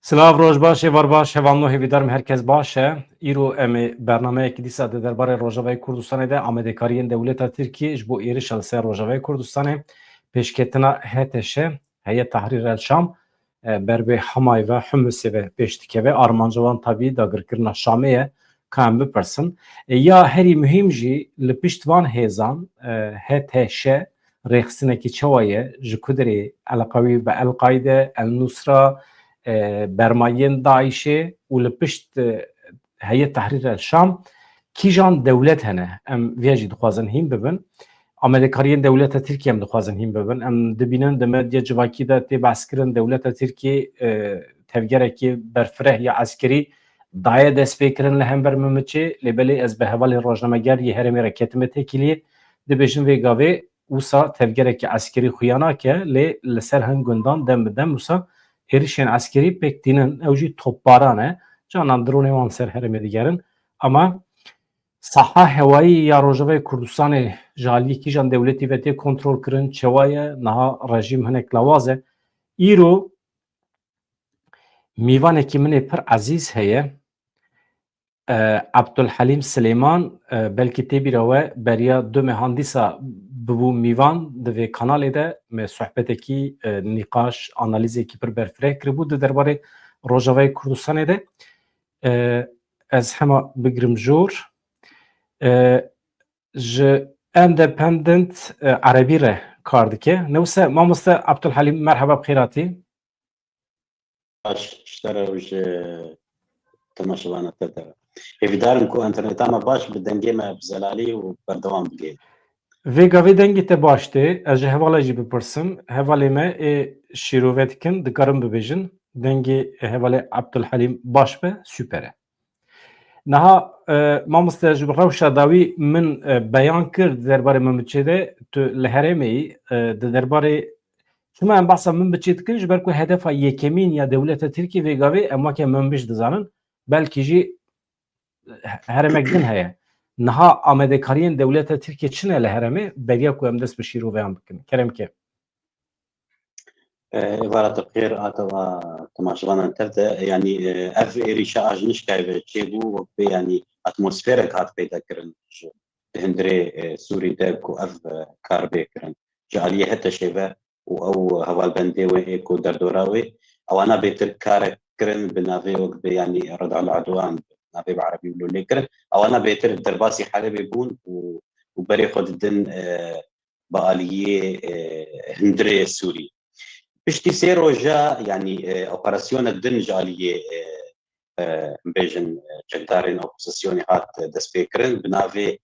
Silav roj başı var baş hevanlo hevidarım herkes başe. İro emi bernameyeki dîsa de derbarê Rojavayê Kurdistanê de amedekariyen dewleta Tirkiye ji bo êrişa li ser Rojavayê Kurdistanê pêşketina HTŞ Heyet Tahrir el Şam ber vê Hemayê ve Humusê ve pêş dikeve armanca wan tabî dagirkirina Şamê ye ka em bipirsin. Ya herî mühim jî li pişt van hêzan HTŞ rêxistinekî çawa ye ji ku derê Elqewî bi El-Qaide, El-Nusra برمایین داعشê û li pişt Heyet Tahrir el Şam kîjan dewlet hene em vê jî dixwazin hîn bibin. Amedekariyen dewleta Tirkiye em dixwazin hîn bibin. Em dibînin di medya civakî de tê behskirin dewleta Tirkiye tevgerekî berfireh ya eskerî daye destpêkirin li hember Mimiçê lêbelê ez bi hevalê rojnamegeriyê herêmê re ketime têkiliyê dibêjin vê gavê wisa tevgerekî eskerî xuya nake lê li ser hin gundan dem bi dem wisa êrişên eskerî pêk tînin ew jî topbaran e canan dronê wan ser herêmê digerin ama saha hewayî ya Rojavayê Kurdistanê ji aliyê kîjan dewletî ve tê kontrol kirin çawa ye niha rejîm hinek lawaz e îro mîvanekî min ê pir ezîz heye Abdulhelîm Silêman belkî tê bîra we beriya du mehan dîsa bibû mîvan di vê kanalê de me sohbetekî nîqaş analîzekî pir berfireh kiribû di derbarê Rojavayê Kurdistanê de ez hema bigirim jor ji Independent Erebî re kar dike newse mamoste Abdulhelîm merheba bi xêratî baş işlere temaşevana te de hêvîdarim ku interneta me baş bi dengê me bi zelalî û berdewam bigê. Vê gavê dengê te baş tê ez ji hevala jî bipirsim hevalê me ê şîrove dikin dikarin bibêjin dengê hevalê Abdulhelîm baş be süper e. Niha mamoste ji bi rewşa dawî min beyan kir di derbarê Mimiçê de tu li herêmê di derbarê çima em behsa Mimiçê dikin ji ber ku hedefa yekemîn ya dewleta Tirkiye vê gavê em weke Minbij dizanin belkî jî herêmek din heye. Niha amedekariyên dewleta Tirkiye çi ne li herêmê beriya ku em dest bi şîroveyan bikin keremke. Varat bixêr ateva temaşevanan te de yanî ev êrişa ajnişkayê ve çêbû vê yanî atmosferek hat peyda kirin ji hindirê Sûrî de ku ev kar bê kirin ji aliyê HTŞ ve û ew hevalbendê wê ku derdora wê ewana bêtir karek kirin bi navê wek bi yanî Red'al Edwan navê bi Erebî lûlê kirin ewana bêtir derbasî Helebê bûn û berê xwe didin bi aliyê hindirê Sûrî. Piştî sê roja yanî operasyona din ji aliyê bêjin cekdarên opozisyonê hat destpêkirin bi navê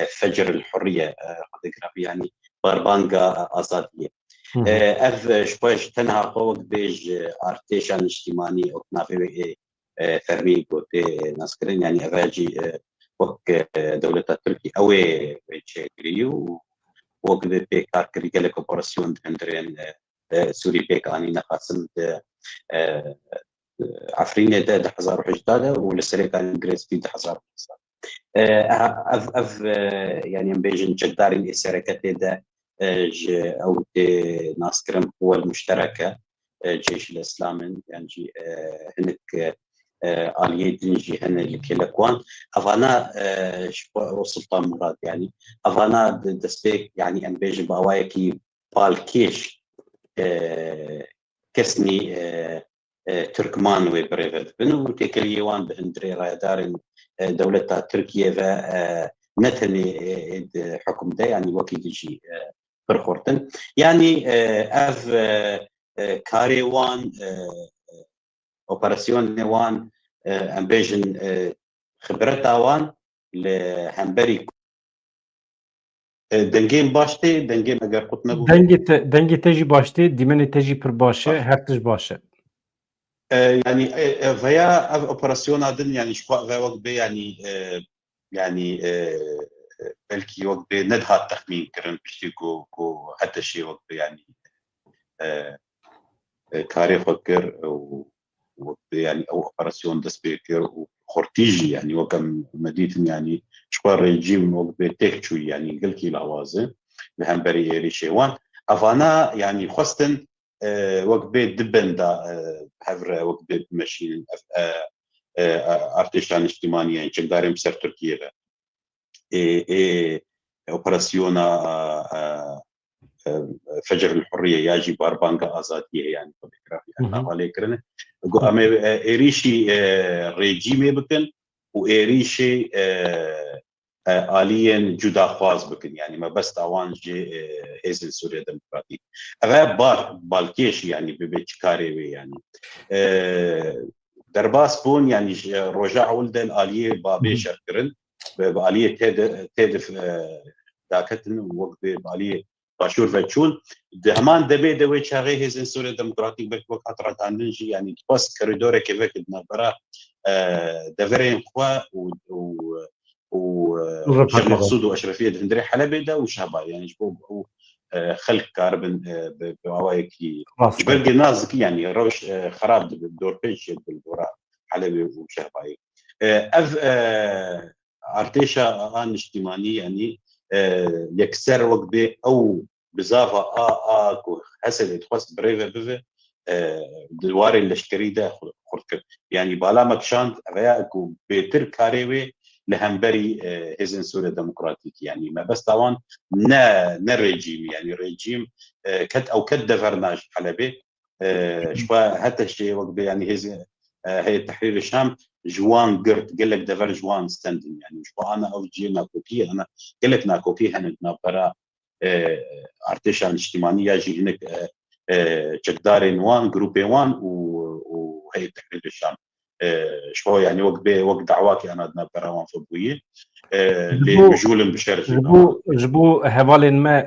Fecril Hurriye xwedîgrafî yanî barbanga azadiyê. Ev ji xwe ji tenha xwe wek bê ji artêşa niştîmanî û navê wê fermî gotê naskirin yanî ev jî wek dewleta Tirkiye ew ê çêkirî û wek bê pêkarkirî gelek operasyon di hindirên Sûrî pêk anî nexasin di Efrînê de 2018 de û li Serêkanên Girêspî 2018 ev yanî em bêjin cekdarên êsereketê de ji ew tê naskirin Quwel Müştereke Cêşil Eslamên yan jî hinek aliyê din jî hene li kêlek wan evana ji bo Sultan Murad yanî evana destpêk yanî em bêjin bi awayekî balkêş kesnî Türkman wê birêve dibin û têkiliyê wan bi hindirê rayedarên dewleta Tirkiye ve ne tenê di hukm de yanî wekî di jî pir xurtin yanî ev karê wan operasyonê wan em bêjin xibreta wan li hemberî dengên baş tê dengê eger qut nebû Dengê te jî baş tê dîmenê te jî pir baş e her tişt baş e. Yani veya ev operasyona din yani şu ve wek bê yani belki wek bê nedhat texmîn kirin piştî ku HTŞ wek bê yani karê xwe kir û wek bê yani ew operasyon dest pê kir û xurtî jî yani wek em medîtin yani ji xwe rejîm wek bê têk çûyî yani gelkî lawaz e li hemberî êrişê wan افانا يعني خصتن وقت بيت دبن دا هفر وقت بيت ماشين ارتشان اجتماعي يعني دارين بسر تركيا اوبراسيونا فجر الحريه يجي باربانكا ازاتيه يعني بكره انا عليكرن اما اريشي ريجيمي بكن واريشي آليا جدا خاص بكن يعني ما بس طوان جي حزب سوريا الديمقراطي هذا بالكيش يعني ببيتشكاري يعني درباس بون يعني رجع ولدن آلية بابي شركرن بآلية تهدف داكتن وقت بآلية باشور فتشون دهمان دبي دوي شاغي هزن سوريا الديمقراطي بك وقت عطرات نجي يعني بس كوريدور كيفك نبرا دفرين خوا وشيخ مقصود واشرفيه دندري حلبي ده وشابا يعني جبو خلق كاربن بوايكي جبرقي نازك يعني روش خراب بالدور بيش بالدورة حلبي وشابا اف ارتيشا ان اجتماعي يعني يكسر وقبي او بزافه حسن يتخص بريفه بفه دواري الاشكري ده خركب يعني بالا مكشان غياكو بيتر كاريوي لهمبري هزن سوريا ديمقراطيك يعني ما بس طبعا نا ريجيم يعني ريجيم كت او كت دفرناج حلبي شوى حتى الشيء وقت يعني هزن هي تحرير الشام جوان قرت قال لك دفر جوان ستاندين يعني شو انا او جي ناكوبي انا قال لك ناكوبي هنا نبرا ارتشان اجتماعي يجي هناك جدارين وان جروبين وان وهي تحرير الشام شو يعني وقت دعواكي انا نبرا وان فبويه لمجول بشرجي جبو هوالين ما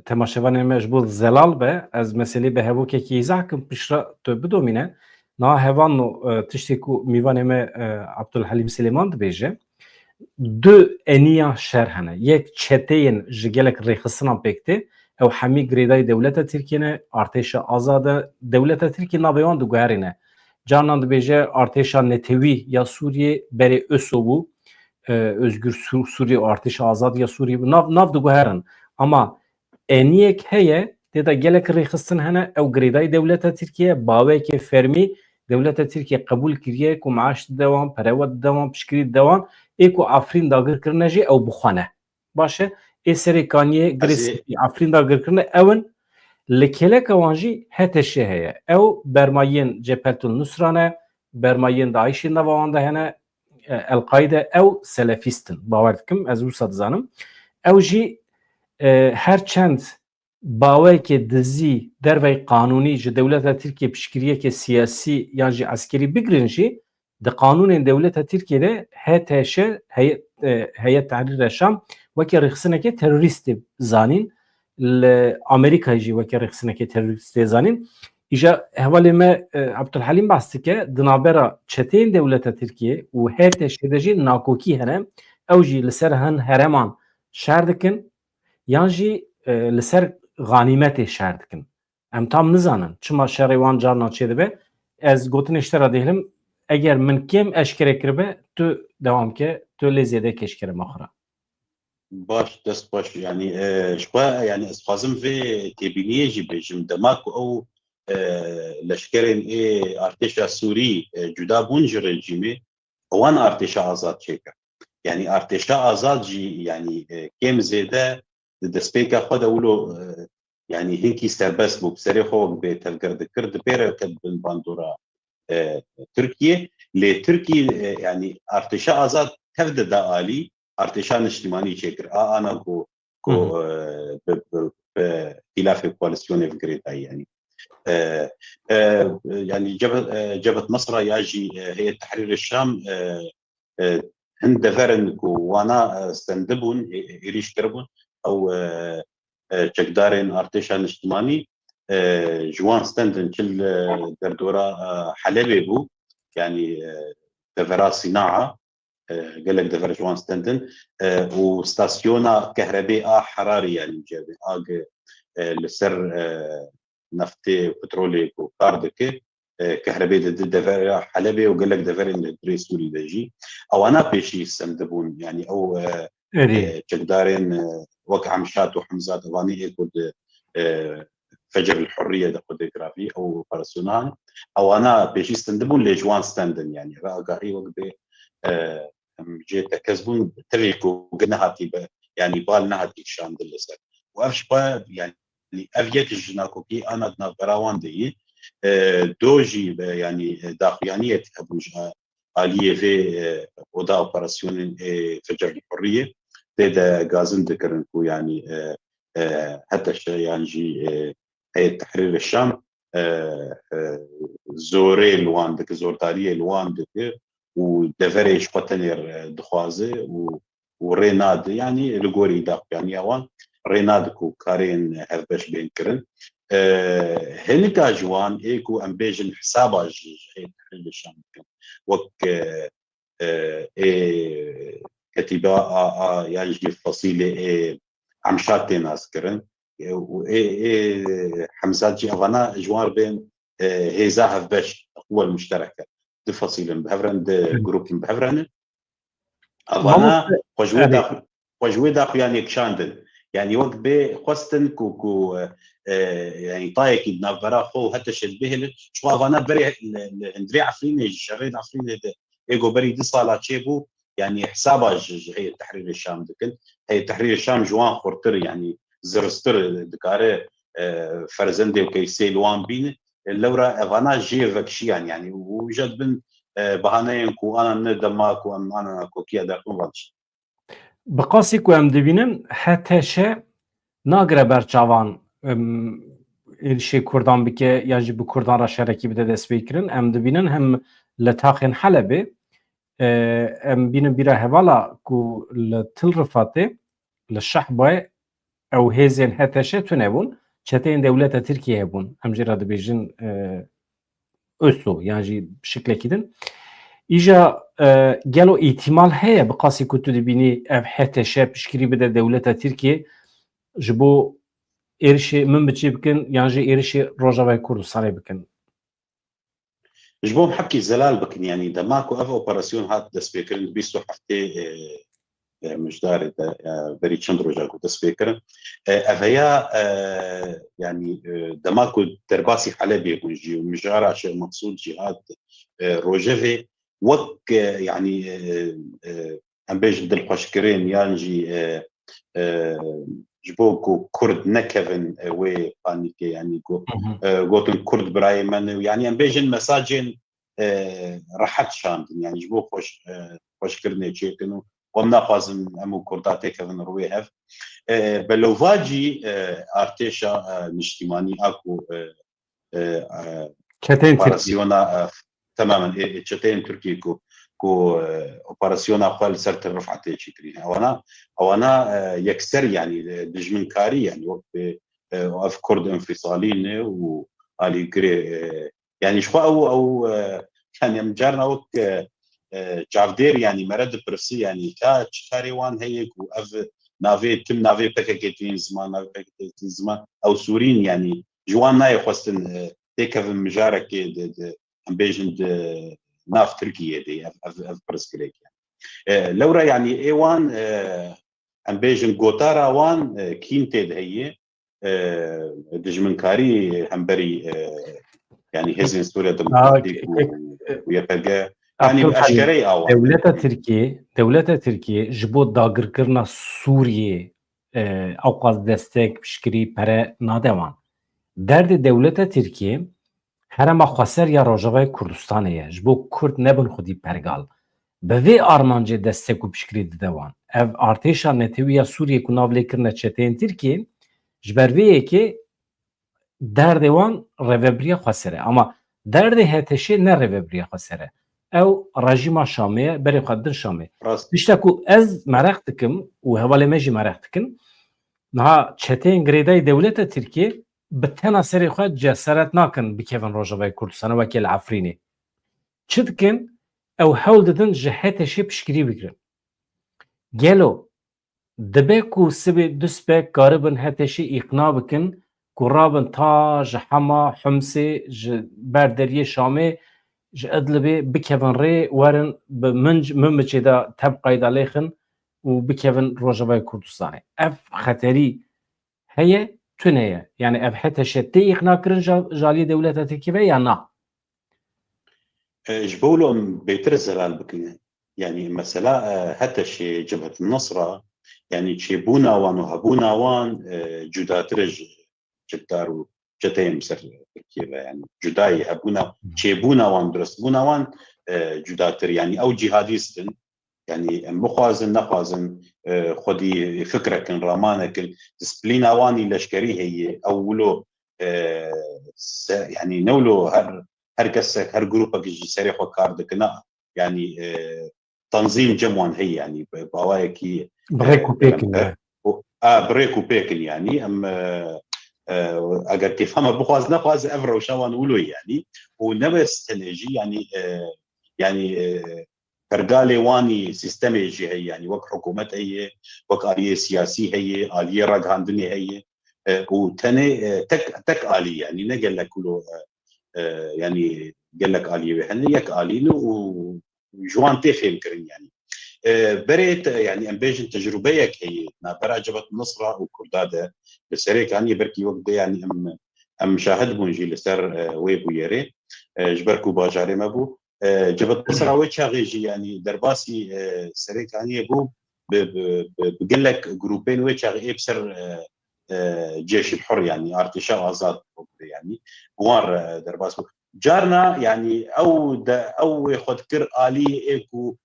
تماشوان ما جبو زلال به از مسئله به هوو که کیزا کم پیشرا تو بدومینه نا هوانو تشتیکو میوان ما عبدالحلیم سلیمان دبیجه دو انیا شهر هنه یک چتین جگلک ریخستنا بکته او حمی گریدای دولت ترکیه ارتش آزاد دولت ترکیه نابیان دو گهرینه جانان دبیجه ارتش نتوی یا سوریه بری اسوبو özgür Suriye artış azad ya Suriye nav du guherin ama eniyek heye da gelek rixistin hene ev gridai devleta Türkiye baveke fermi devleta Türkiye kabul kiriye ku maaş devam perevat devam pişkiri devam ku Afrin dagir kirne jî ew bixwane baş e serê kaniye girês Afrin dagir kirne evin li keleka wan jî heteşê heye ew bermayên Cephetul Nusrane bermayên Daişê nava wan de hene القاعده او سلفیستن باور دکم از او صدزانم او جی هر چند باور که دزی در وی قانونی جه دولت ترکیه پشکریه که سیاسی یا جه عسکری بگرین جی ده قانون دولت ترکیه ده هیئت تحریر شام وکی رخصنه که تروریست زانین امریکا جی وکی رخصنه که تروریست زانین İja hevali me Abdülhalim bastı ki dinabera çeteyin devleta Türkiye u her şeyde nakoki hene ew jî li ser hin hereman şer dikin yan jî li ser ganîmetê şer dikin em tam nizanin çima şerê wan carna çê dibe ez gotin eştera dêlim eger min kêm eşkere kiribe tu devam ke tu lê zêde eşkere maxira باش دست باش يعني شوى يعني اسفازم في تبينيه جي بيجم دماغ او لشکرین ارتش سوری جدا بونج رژیمی وان ارتش آزاد چیکر یعنی ارتش آزاد جی یعنی کم زیده دسپیکا خود اولو یعنی هنکی سربست بو سری خوب به تلگرد کرد پیره کد بن باندورا ترکیه لی ترکیه یعنی ارتش آزاد تفد دا آلی ارتشان اجتماعی چیکر آنا کو به خلاف کوالسیون فکریتا يعني يعني جبهة نصرة ياجي هي تحرير الشام هند دفرن وانا استندبون يريش كربون او جقدارين ارتشان اجتماعي جوان ستندن كل دردورة حلبي بو يعني دفرا صناعة قال لك دفر جوان ستندن وستاسيونا كهرباء حراري يعني جابي لسر نفتي وبترولي وكاردكي كهرباء دفر حلبي وقال لك دفر الدري سوري دجي او انا بيشي سندبون يعني او جقدارين وقع مشات وحمزات اغاني يكود فجر الحريه ديموغرافي او اوبراسيونال او انا بيجي استندبون لجوان ستاندن يعني راقاهي وقت جيت كسبون تريكو قناهاتي يعني بالنهاتي شان دلسه وافش با يعني افيت الجناكوكي انا دنافراوان دي دوجي يعني داخليانيه ابوج اليه في اودا اوبراسيون فجر الحريه تدا غازن ذكرنكو يعني حتى يعني جي هي تحرير الشام زوري لوان دك زورتاريه لوان دك ودفريش قتنير دخوازي وريناد يعني لغوري داق يعني اوان ريناد كو كارين هربش بين كرن هنكا جوان ايكو امبيجن حسابا جي تحرير الشام وك كتيبه يعني جي فصيله عمشات ناس كرن و حمزات جي افانا جوار بين هيزا هفبش القوى المشتركه دي فصيل بهفرند جروب بهفرن افانا وجوي داخل يعني كشاندن يعني وقت بي خوستن كوكو يعني طايك نافرا خو حتى شبه شو افانا بري اندري عفرين شريد عفرين ايجو بري دي صاله تشيبو يعني حسابها هي تحرير الشام دكن هي تحرير الشام جوان خورتر يعني زرستر دكاره فرزندي وكيسي لوان بين اللورا افانا جي فكشيان يعني وجد بن بهانين كو انا ندماكو انا كوكيا داكم واتش بقاسي كو ام دبینن حتی شه ناگره برچاوان ایرشی کردان بکه یا جی بو کردان را شرکی بده دست بکرن ام دبینن هم لتاخن حلبه ام بینن بیره هوالا کو لتل رفاته للشحبه او هزين حتی شه تونبون چتین دولت ترکیه بون ام جی را دبیجن أسو يعني بشكل كده إجا قالوا احتمال هي بقاسي كنتو دبيني حتى شاب بشكري بدا دولة تركيا جبو إيرشي من بتجي بكن يعني إيرشي روجاوي كردستاني بكن جبوم حكي زلال بكن يعني دماكو اف اوبراسيون هات دسبيكر بيستو حفتي مش داري بري تشندرو جاكو دسبيكر افيا يعني دماكو ترباسي حلبي يكون جي ومجارة شيء مقصود جهاد روجيفي وك يعني ام بيج دل خوشكرين يانجي جبوكو كرد نكفن وي بانيكي يعني قوتن كرد براي من يعني ام بيجن مساجين راحت شان يعني جبو خوشكرني تشيكنو قمنا قازم امو كرداتي كفن رويهف بلوفاجي ارتيشا نشتماني اكو اوبراسيونا تماما تشتين تركي كو اوبراسيونا قال سرت رفعتي شكري او انا يكسر يعني دجمن كاري يعني وقف كرد انفصالين والي كري يعني شو او يعني مجرنا وقت جافدير يعني مرد برسي يعني كاريوان هيك واف نافي تم نافي بكاكيتين زمان نافي بكاكيتين زمان او سورين يعني جوان ناي خواستن تيكف مجارك ام بيجند ناف تركيا دي اف برسكريك يعني لورا يعني ايوان ام بيجن جوتارا وان كينتد هي دجمنكاري همبري يعني هزين سوريا ديمقراطيك ويبقى يعني باشكري اوان دولة تركيا جبو داگر کرنا سوریه اوقاز دستک بشکری پره نادوان درد دولت ترکیه هرما خسر یا روجاوی کردستانه جبو کرد نبن خودی پرگال به وی آرمانجه دستک و بشکری دوان اف ارتشا نتویا سوریه کو ناولی کرنا چتین ترکیه جبر ویه که درد وان ريفبريا خسره اما درد هتشي نه ريفبريا خسره او رژیم شامه بري قدر شامه بيشتكو از مرختكم وهوالي ماجي مرختكم نها چتين غريداي دولت تركيا بتنا سري خود جسارت ناكن بكيفن روجاوي كردستان وكيل عفريني چدكن او حول ددن جهتشي بشكري بكرن گلو دبكو سبي دسبك قاربن هتشي اقناع بكن قرابن تاج حما حمسي بردريه شامي ادلبي بكيفن ري ورن بمنج ممچه دا تبقى داليخن وبكيفن روجاوي كردستاني اف خطري هي تونية يعني أبحث شتى إقناع كرن جالية دولة تركيا يا نا جبولهم بيتر الزلال بكنا يعني مثلا حتى شي جبهة النصرة يعني شي بونا وان وهبونا وان جدا ترج جدارو جتاي مصر تركيا يعني جداي هبونا شي بونا وان درس بونا وان جداتر يعني او جهاديستن يعني مخازن نخازن خدي فكرك رامانك ديسبلين اواني لشكري هي اولو يعني نولو هر كسك هر جروبك يجي سريح وكاردكنا يعني تنظيم جموان هي يعني بوايكي بريكو بيكن بريكو بيكن يعني ام اگر تفهم بخواز نخواز افرو شوان ولو يعني ونبى استنجي يعني فرقالي واني سيستمي جي هي يعني وك حكومة هي وك آلية سياسية هي آلية رقهان دنيا هي وتاني تك آلية يعني نقل لك كله يعني قال لك آلية وحنا يك آلية وجوان تفهم كرين يعني بريت يعني امبيجن تجربيك هي برا جبت النصرة وكردادة بسريك يعني بركي وقت يعني ام شاهد بونجي لسر ويبو يري جبركو باجاري مابو جبت النصرة ويتشا غيجي يعني درباسي سريك يعني يبو بقول لك جروبين ويتشا غي بسر جيش الحر يعني ارتشاء ازاد يعني بوار درباس جارنا يعني او ياخذ كر الي ايكو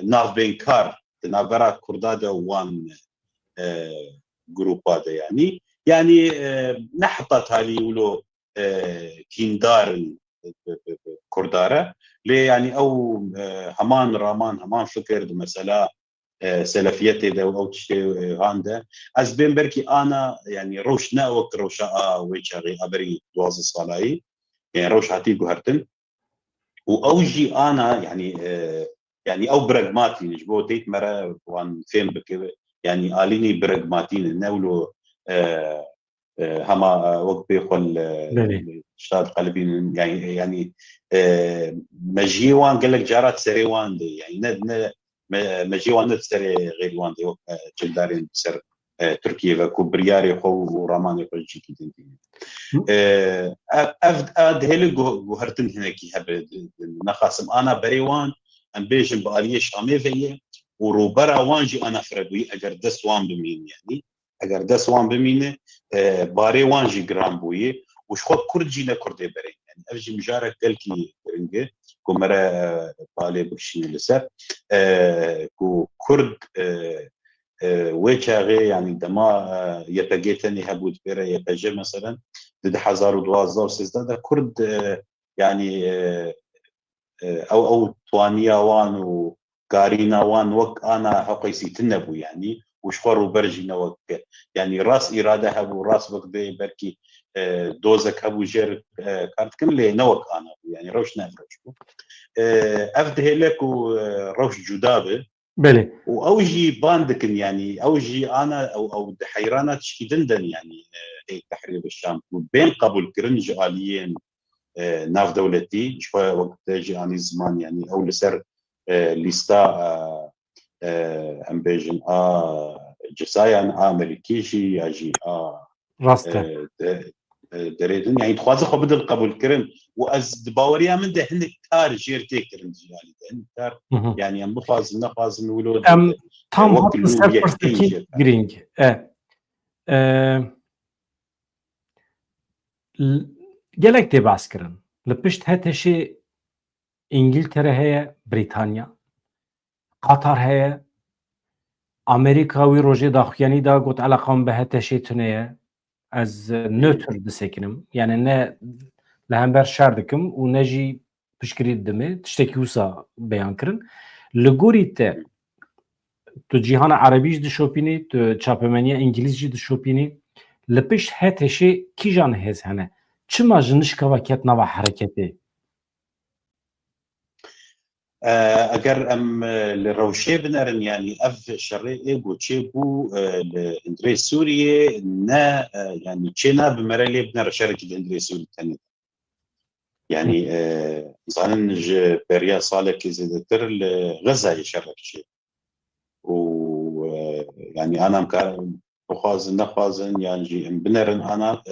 ناف بينكار نافرا كردادا وان جروبادا يعني نحطت هالي ولو كيندار كردارة لي يعني او همان رامان همان فكر مثلا سلفيتي ده او تشتي هاندا از بين بركي انا يعني روش ناوك روشا ويشاري ابري دواز الصلاي يعني روش عتيق وهرتن واوجي انا يعني او براغماتي نجبو تيت مرة وان فين بك يعني اليني براغماتين نولو هما وقت بيخل اشتاد قلبين يعني مجيوان قال لك جارات سريوان دي يعني مجيوان نتسري غير وان دي جلدارين بسر تركيا كوبرياري خو ورامان يقول جيكي دين اد هيلي جوهرتن هناك هب نخاسم انا بريوان ام بيجن باليه شامي فيه وروبرا وانجي انا فربي اگر دس وان بمين يعني اگر دس وان بمين باري وانجي جرام بوي وش خود كردجي نكردي بري يعني افجي مجارك قالكي رنجه كمرا بالي بكشي لسر كو كرد ويتشاغي يعني دما يبقيتني هبود بيرا يبقى مثلا ضد 1200 سيزدا كرد يعني او توانيا وان وكارينا وان وك انا حقيسي تنبو يعني وشخور وبرجينا وك يعني راس اراده هبو راس وك بركي دوزك هبو جير كارت كملي نوك انا يعني روش نافرش افده لك وروش جدابه بله واوجي باندكن يعني اوجي انا او حيرانات شكي دندن يعني هي تحرير الشام بين قبل كرنج اليين ناف دولتي شويه وقت جي اني زمان يعني او لسر ليستا امبيجن جسايان امريكيشي يجي راسته دريدن يعني تخوازي خو بدل قبول كرن واز دباوريا من ده هندك تار جير تيكرن يعني هندك تار يعني ام بخواز نخواز نولود ام tam وقت hatta serpersteki giring gelek de bas kirin li pişt heteşê İngiltere heye Britanya Qatar heye Amerika wî rojê daxuyanî da got eleqan bi heteşê tune ye ez nötr disekinim yani ne li hember şer dikim û ne jî piştgirî didimê tiştekî wisa beyan kirin li gorî te tu cîhana erebî jî dişopînî tu çapemeniya îngilîz jî dişopînî li pişt heteşê kîjan hêz hene çima ji nişkeva ket nava hereketê اگر ام لروشي بنرن يعني اف شري ايجو تشيبو لاندري سوريا نا يعني تشينا بمرالي بنر شركه اندري سوريا الثانيه يعني ظننج بريا صالك زيدتر غزه يشارك شيء ويعني انا وخازن نخازن يعني بنرن أنا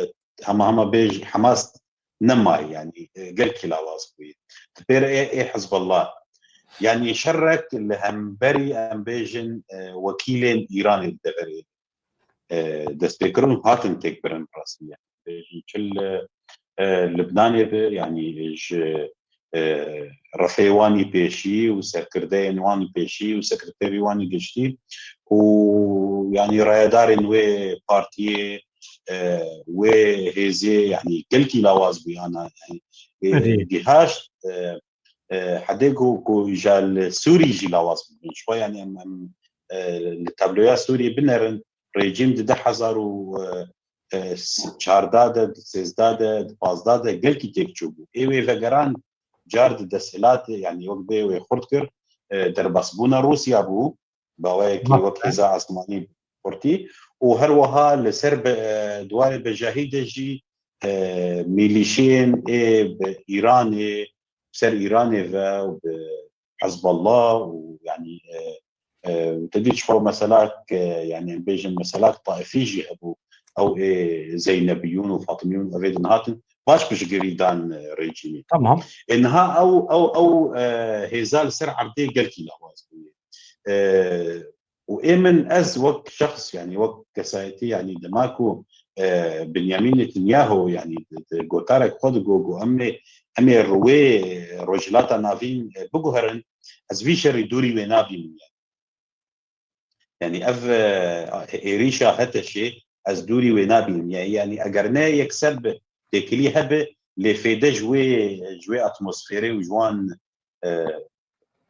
هم بيج حماس نماي يعني قل كلا واسبوي تبير إيه حزب الله يعني شرك اللي هم بري أم بيجن وكيلين إيراني الدغري دستيكرون هاتن تكبرن رسميا كل لبناني يعني رفيواني بيشي وسكردين واني بيشي وسكرتيري واني جشتي ويعني ريادار وي بارتي وهيزي يعني كل لواز بي انا يعني ادي ديهاش حديقو كو جال سوري جي لواز بي شوي يعني التابلويا سوري بنرن ريجيم ده حزار و چارداده سيزداده بازداده قل كي تكتشوبو ايوه فقران جارد دسهلات يعني وقت بي وخورتكر درباسبونا روسيا بو باويكي وقت هزا عثماني بورتي وهروها لسرب دوار بجاهيده جي ميليشين بايراني سر ايراني وحزب الله ويعني وتديش فو مسلاك يعني بيجن مسلاك طائفي جي ابو او زينبيون وفاطميون افيدن هاتن باش مش قريدان ريجيمي تمام انها او هيزال سر عردي قلكي لهواز وايمن از وقت شخص يعني وقت كسايتي يعني دماكو بنيامين نتنياهو يعني قوتارك خود جو امي روي رجلاتا نافين بقهرن از فيشر دوري وينابين يعني اف إيريشا هتا شيء از دوري وينابين يعني اقرنا يكسب تكلي هب لفيدا جوي اتموسفيري وجوان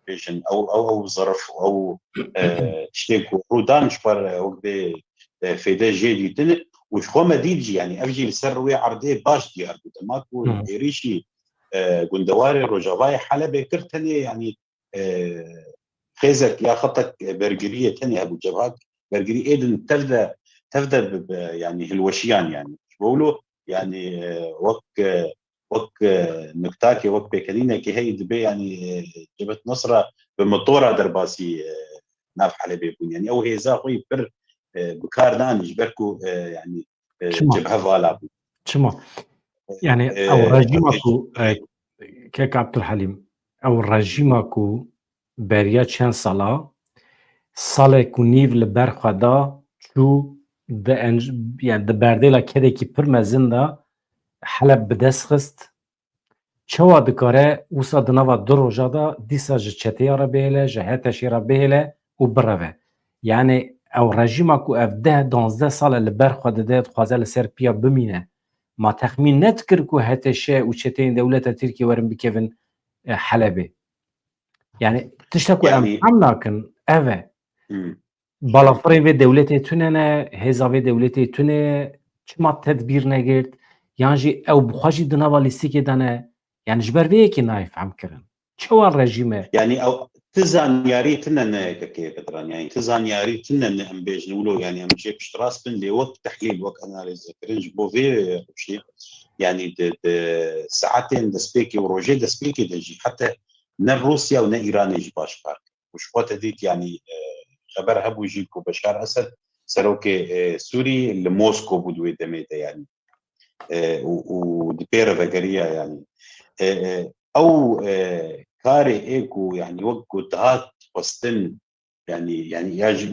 بيجن او ظرف او تشتيك رودان شبر وقت فيدا جي تن وش خو ديجي يعني افجي لسروي عرضي باش دي ارض ماكو إيريشي قندواري رجواي حلبة كرتني يعني خيزك يا خطك برجريه ثانيه ابو جبهات برجري ايدن تفدا يعني الوشيان يعني بقولوا يعني وك نكتاكي وك بكلينا كي هي دبي يعني جبت نصره بمطوره درباسي ناف حلبي يعني او هي زاخوي بر بكار نانج بركو يعني جبهه فالا شما يعني او رژیماکو كيك عبد الحليم او رژیماکو بریا چند ساله کو نیو لبر خدا چو يعني د بردیلا کده کی پر مزنده حلب بدست خست چوا دکاره وسا دنوا دو روژا دا دیسا جه چتیا را بهله جه هتشی را بهله و بروه يعني او رژیما کو اف 10 سال لبر خود ده خوازه لسر پیا بمینه ما تخمین نتکر کو هتشه و چتین دولت ترکی ورن بکیون حلبه يعني تشتكو يعني ام لكن اوه بالافري في دولتي توننا هزا في دولتي تونه چما تدبير نگرد يعني او بخواجي دناوا لسيكي دانا يعني جبر بيكي نايف عم كرن چوان رژيمه يعني او تزان ياري تنن كي بدران يعني تزان ياري تنن ام بيج نقولوا يعني ام جيب شتراس بن لي وقت تحليل وقت اناليز كرنج بوفي شيء يعني ساعتين دسبيكي وروجي دسبيكي دجي حتى نا روسيا ونا ايران يجي باش بارك وش وقت هذيك يعني خبر هبو يجيكو بشار اسد سروكي سوري لموسكو بدوي دميته يعني ودبيرة فقرية يعني او كاري ايكو يعني وقو تهات وستن يعني يا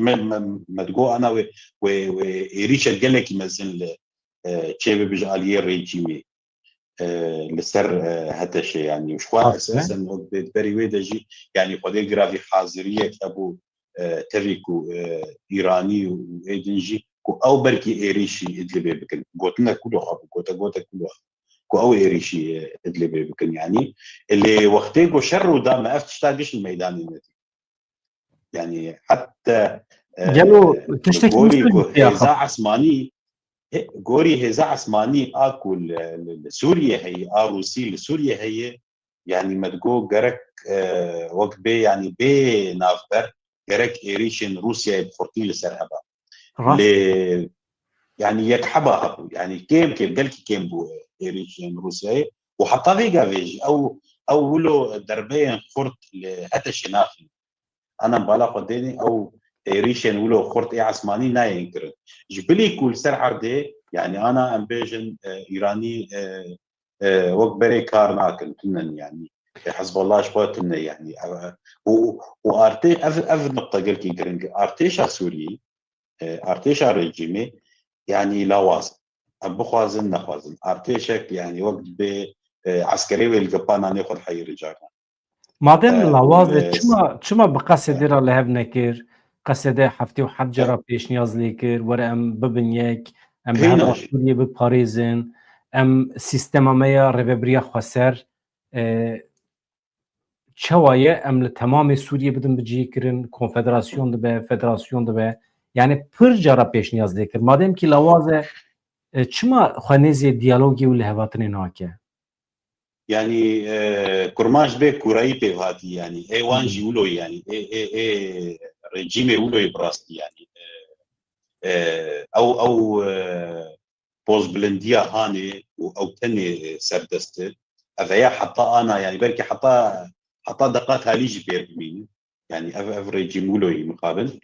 ما تقول انا ويريش قالك يمزن تشيبي بجاليه ريجيمي لسر هذا الشيء يعني مش اساسا وقت بري ويدجي يعني قدي جرافي حاضريه ابو تريكو ايراني وايدنجي او بركي ايريشي ادلبي بكن قلتنا كله ابو قوتا كله او ايريشي ادلبي بكن يعني اللي وقتيكو شر ودا ما افتشتاقش الميدان النتي يعني حتى جلو تشتكي هيزا عثماني غوري هيزا عثماني اكو لسوريا هي روسي لسوريا هي يعني ما تقول جرك وقت بي يعني بي نافبر جرك ايريشن روسيا بخورتي لسرهبا يعني يكحبها يعني كيم قالك كيم بو ايريشن روسيا وحطها فيجا فيجي او ولو دربين خرط حتى شنافي انا مبالغ قديني او ريشن ولو خرط عثماني نا ينكر جبلي كل سر عرضي يعني انا امبيجن ايراني وكبري كارناكن تنن يعني حسب الله شبوتنا يعني وارتي اف نقطه قلت كرنج ارتيشا سوري ارتيشا ريجيمي يعني لوازم بخوازن نخوازن ارتيشك يعني وقت بعسكري والقبانا ناخذ حي رجالنا مادام لوازه چما بقصد را لهب نکر قصد هفته و حج را پیش نیاز لیکر ور ام ببنیک ام به هر سوریه بپاریزن ام سیستم امیا ریبریا خسر چوایه ام لتمام سوریه بدن بجی کرن کنفدراسیون دبه فدراسیون دبه yani pır cara peş niyaz lekir. Madem ki lavaze çima xwanezê diyalogî û lehvatine nake. Yani kurmaş be kurayı pevhati yani evanji ulo yani rejime ulo ibrasti yani او بوز بلنديا هاني او تاني سردست هذا حتى انا يعني بركي حتى دقات هاليج بيرمين يعني افريج مولوي مقابل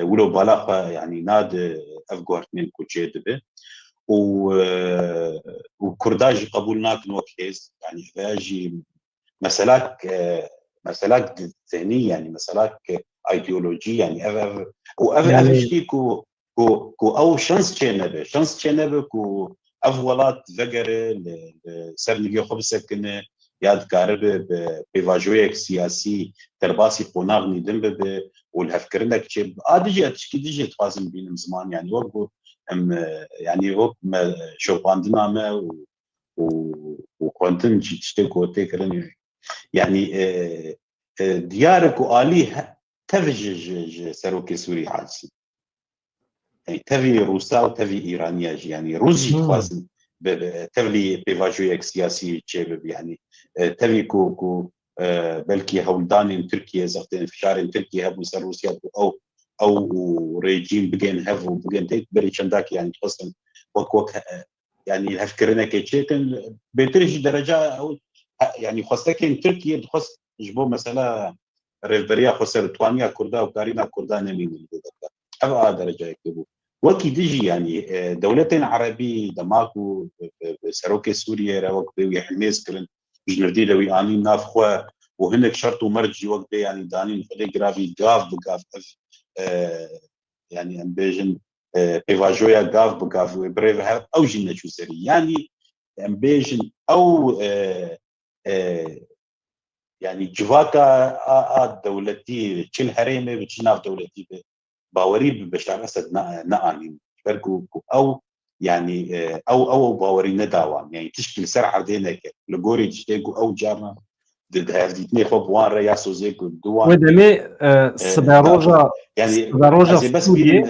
ولو بلاغ يعني ناد افغورت من كوتشيد به وكرداج قبولناك نوكيز يعني باجي مسالك ذهنيه يعني مسالك ايديولوجيه يعني افشتي كو او شانس تشينبه كو افولات فجر سرنجي خبسكن ياد كارب بيفاجويك سياسي ترباسي قناغني دنب والهفكرنك تشيب ادجي اتشكي ديجي توازن بين زمان يعني وقو يعني وقت ما شوباندنا ما وكونتن تشتكو تكرن يعني ديارك وآليه تفجج سروكي سوري حالسي يعني تفي روسا وتفي إيرانيا يعني روسي توازن تفلي بيفاجويك سياسي تشيب يعني تفي كو بلكي هولداني تركيا زغتين فشار تركيا هبو سر روسيا او ريجيم بجين هفو بجين تيت بري شنداك يعني خصن وك يعني الهفكرنا كيتشيكن بترجي درجه او يعني خاصة تركيا خص جبو مثلا ريفريا خسر توانيا كردا وكارينا كردا نمين أبعد درجة يكتبوا وكي تجي يعني دولتين عربي دماغو سروكي سوريا روك بي حميس كرن جنردي لوي اني نافخوا وهناك شرط ومرج وقت يعني داني خلي جرافي قاف بقاف يعني امبيجن بيفاجويا قاف بقاف بريف او جنة شو سري يعني امبيجن او يعني جواكا دولتي تشيل هريمه بتشناف دولتي باوري بشار اسد ناني فرقو او يعني او باوري نداوان يعني تشكل سرعه دينك لغوري تشتيكو او جارنا ضد هذه اثنين خب وان رياسو زيكو دوان ودمي سباروجا يعني بس بين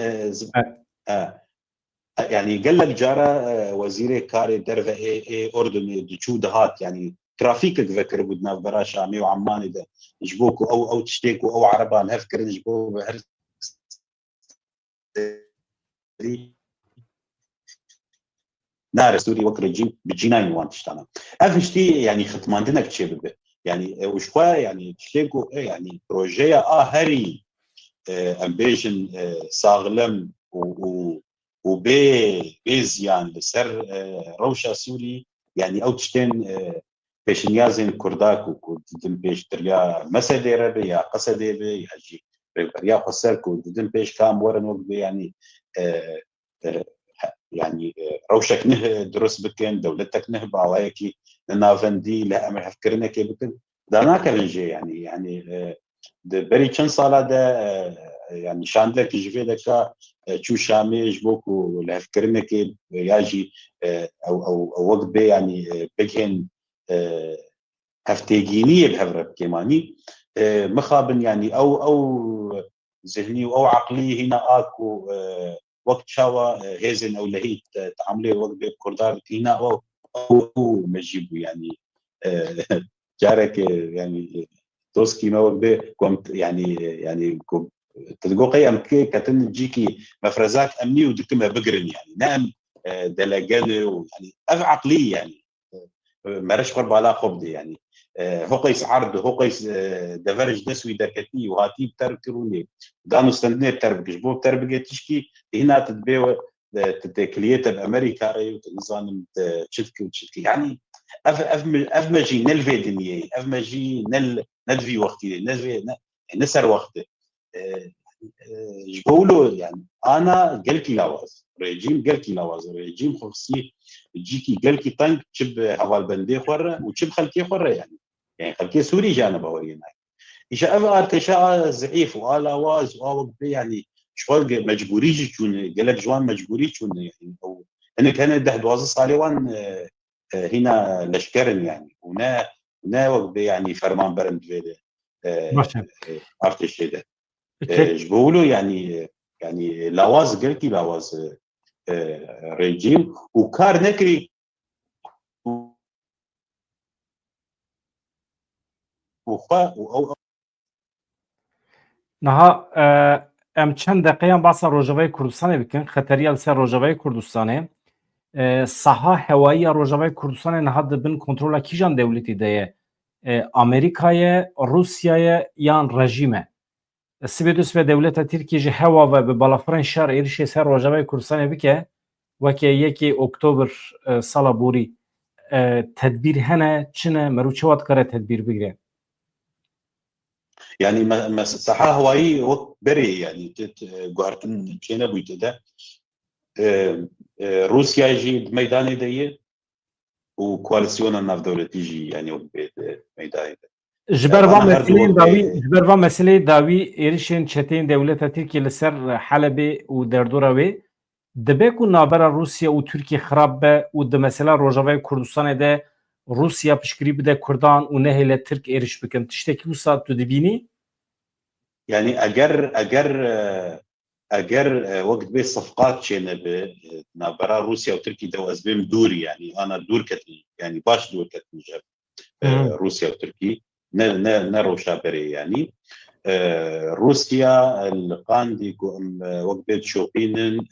يعني قال لك جارة وزير كاري درفة اردن دشو دهات يعني ترافيك ذكر بدنا برا شامي وعماني ده يجبوكو او تشتيكو او عربان هفكر يجبوكو بهر نار سوري وكر الجيم بجيناين وان تشتانا افشتي يعني ختمان دينك تشيب يعني وشكوا يعني تشتيكو يعني بروجيا هري امبيشن صاغلم وبيزيان لسر روشا سوري يعني او تشتين بيشنيازين كرداك ودن بيش تريا مسدي ربي يا قصدي بي يجي ريا خسرك ودن بيش كام ورن وقت يعني يعني روشك نه درس بكن دولتك نه باوايكي نافندي لا امر هفكرنا كي بكن دانا كرنجي يعني بري كان صاله ده يعني شاندلك جيفي دكا تشو شامي جبوكو لهفكرنا كي ياجي او وقت بي يعني بكن هفتيجينيه بهفرب كيماني مخابن يعني او ذهني او عقلي هنا اكو وقت شاوى هيزن او لهيت تعاملي وقت بكردار هنا او مجيبو يعني جارك يعني توسكي ما وقت كنت يعني تلقوا قيم كي كتن جيكي مفرزات امني ودكما بقرن يعني نعم دلقانه يعني عقلي يعني مرش قرب على خبز يعني هو قيس عرض هو قيس دفرج نسوي دكتي وهاتي بتركروني دانو استندني بتربك جبو بتربك تشكي هنا تتبيو تتكليته بامريكا ريو نظام تشتكي وتشتكي يعني اف ماجي نل فيدني اف ماجي نل في وقتي نسر وقت جبولو يعني انا قلت لاواز ريجيم قلت لاواز ريجيم خصي جيكي قلت طنك تشب حوال بندي خور وتشب خلكي خور يعني خلكي سوري جانب اورينا إيش أبغى كشاء زعيف وآلا واز وآوق يعني شغل مجبوري جون قالك جوان مجبوري جون يعني أو أنا كان ده دوازة صالوان هنا لشكرن يعني هنا وقت يعني فرمان برند في باشه أرتش ده که جبولو يعني لواز قلتي لواز ريجيم وكار نكري وخا نها ام چند دقیقه بحث روجاوای کردستان بکن خطری سر روجاوای کردستانه ساحه هوایی روجاوای کردستان نها دبن کنترل کیجان دولتی ده امریکای روسیای یان رژیمه سبیدوس به دولت ترکیه جه هوا و به بالافرین شهر ایرش سر روجاوای کردستان بکه وکی یکی اکتبر سال بوری تدبیر هنه چنه مروچوات کاره تدبیر بگیره يعني ما صحا هواي وقت بري يعني جوهرتن كينا بويت ده روسيا يجي ميداني دي وكواليسيون الناف دولتي يجي يعني وقت ميداني ده انا هردو وقت جبر و مسئله داوی ایرشین چتین دولت ترکیه لسر حلب و دردوروی دبه کو نابرا روسیا و ترکیه خراب به و د مثلا روجاوای کردستان ده روسیا پشکری بده کردان و نهیل ترک ایرش بکن تشتکی و ساعت تو دبینی يعني اجر وقت بي صفقات شينا نابرا روسيا وتركيا دو اسبيم دوري يعني انا دور كتني يعني باش دور كتني جاب روسيا وتركيا نرو شابري يعني روسيا القاندي وقت بيت شوبينن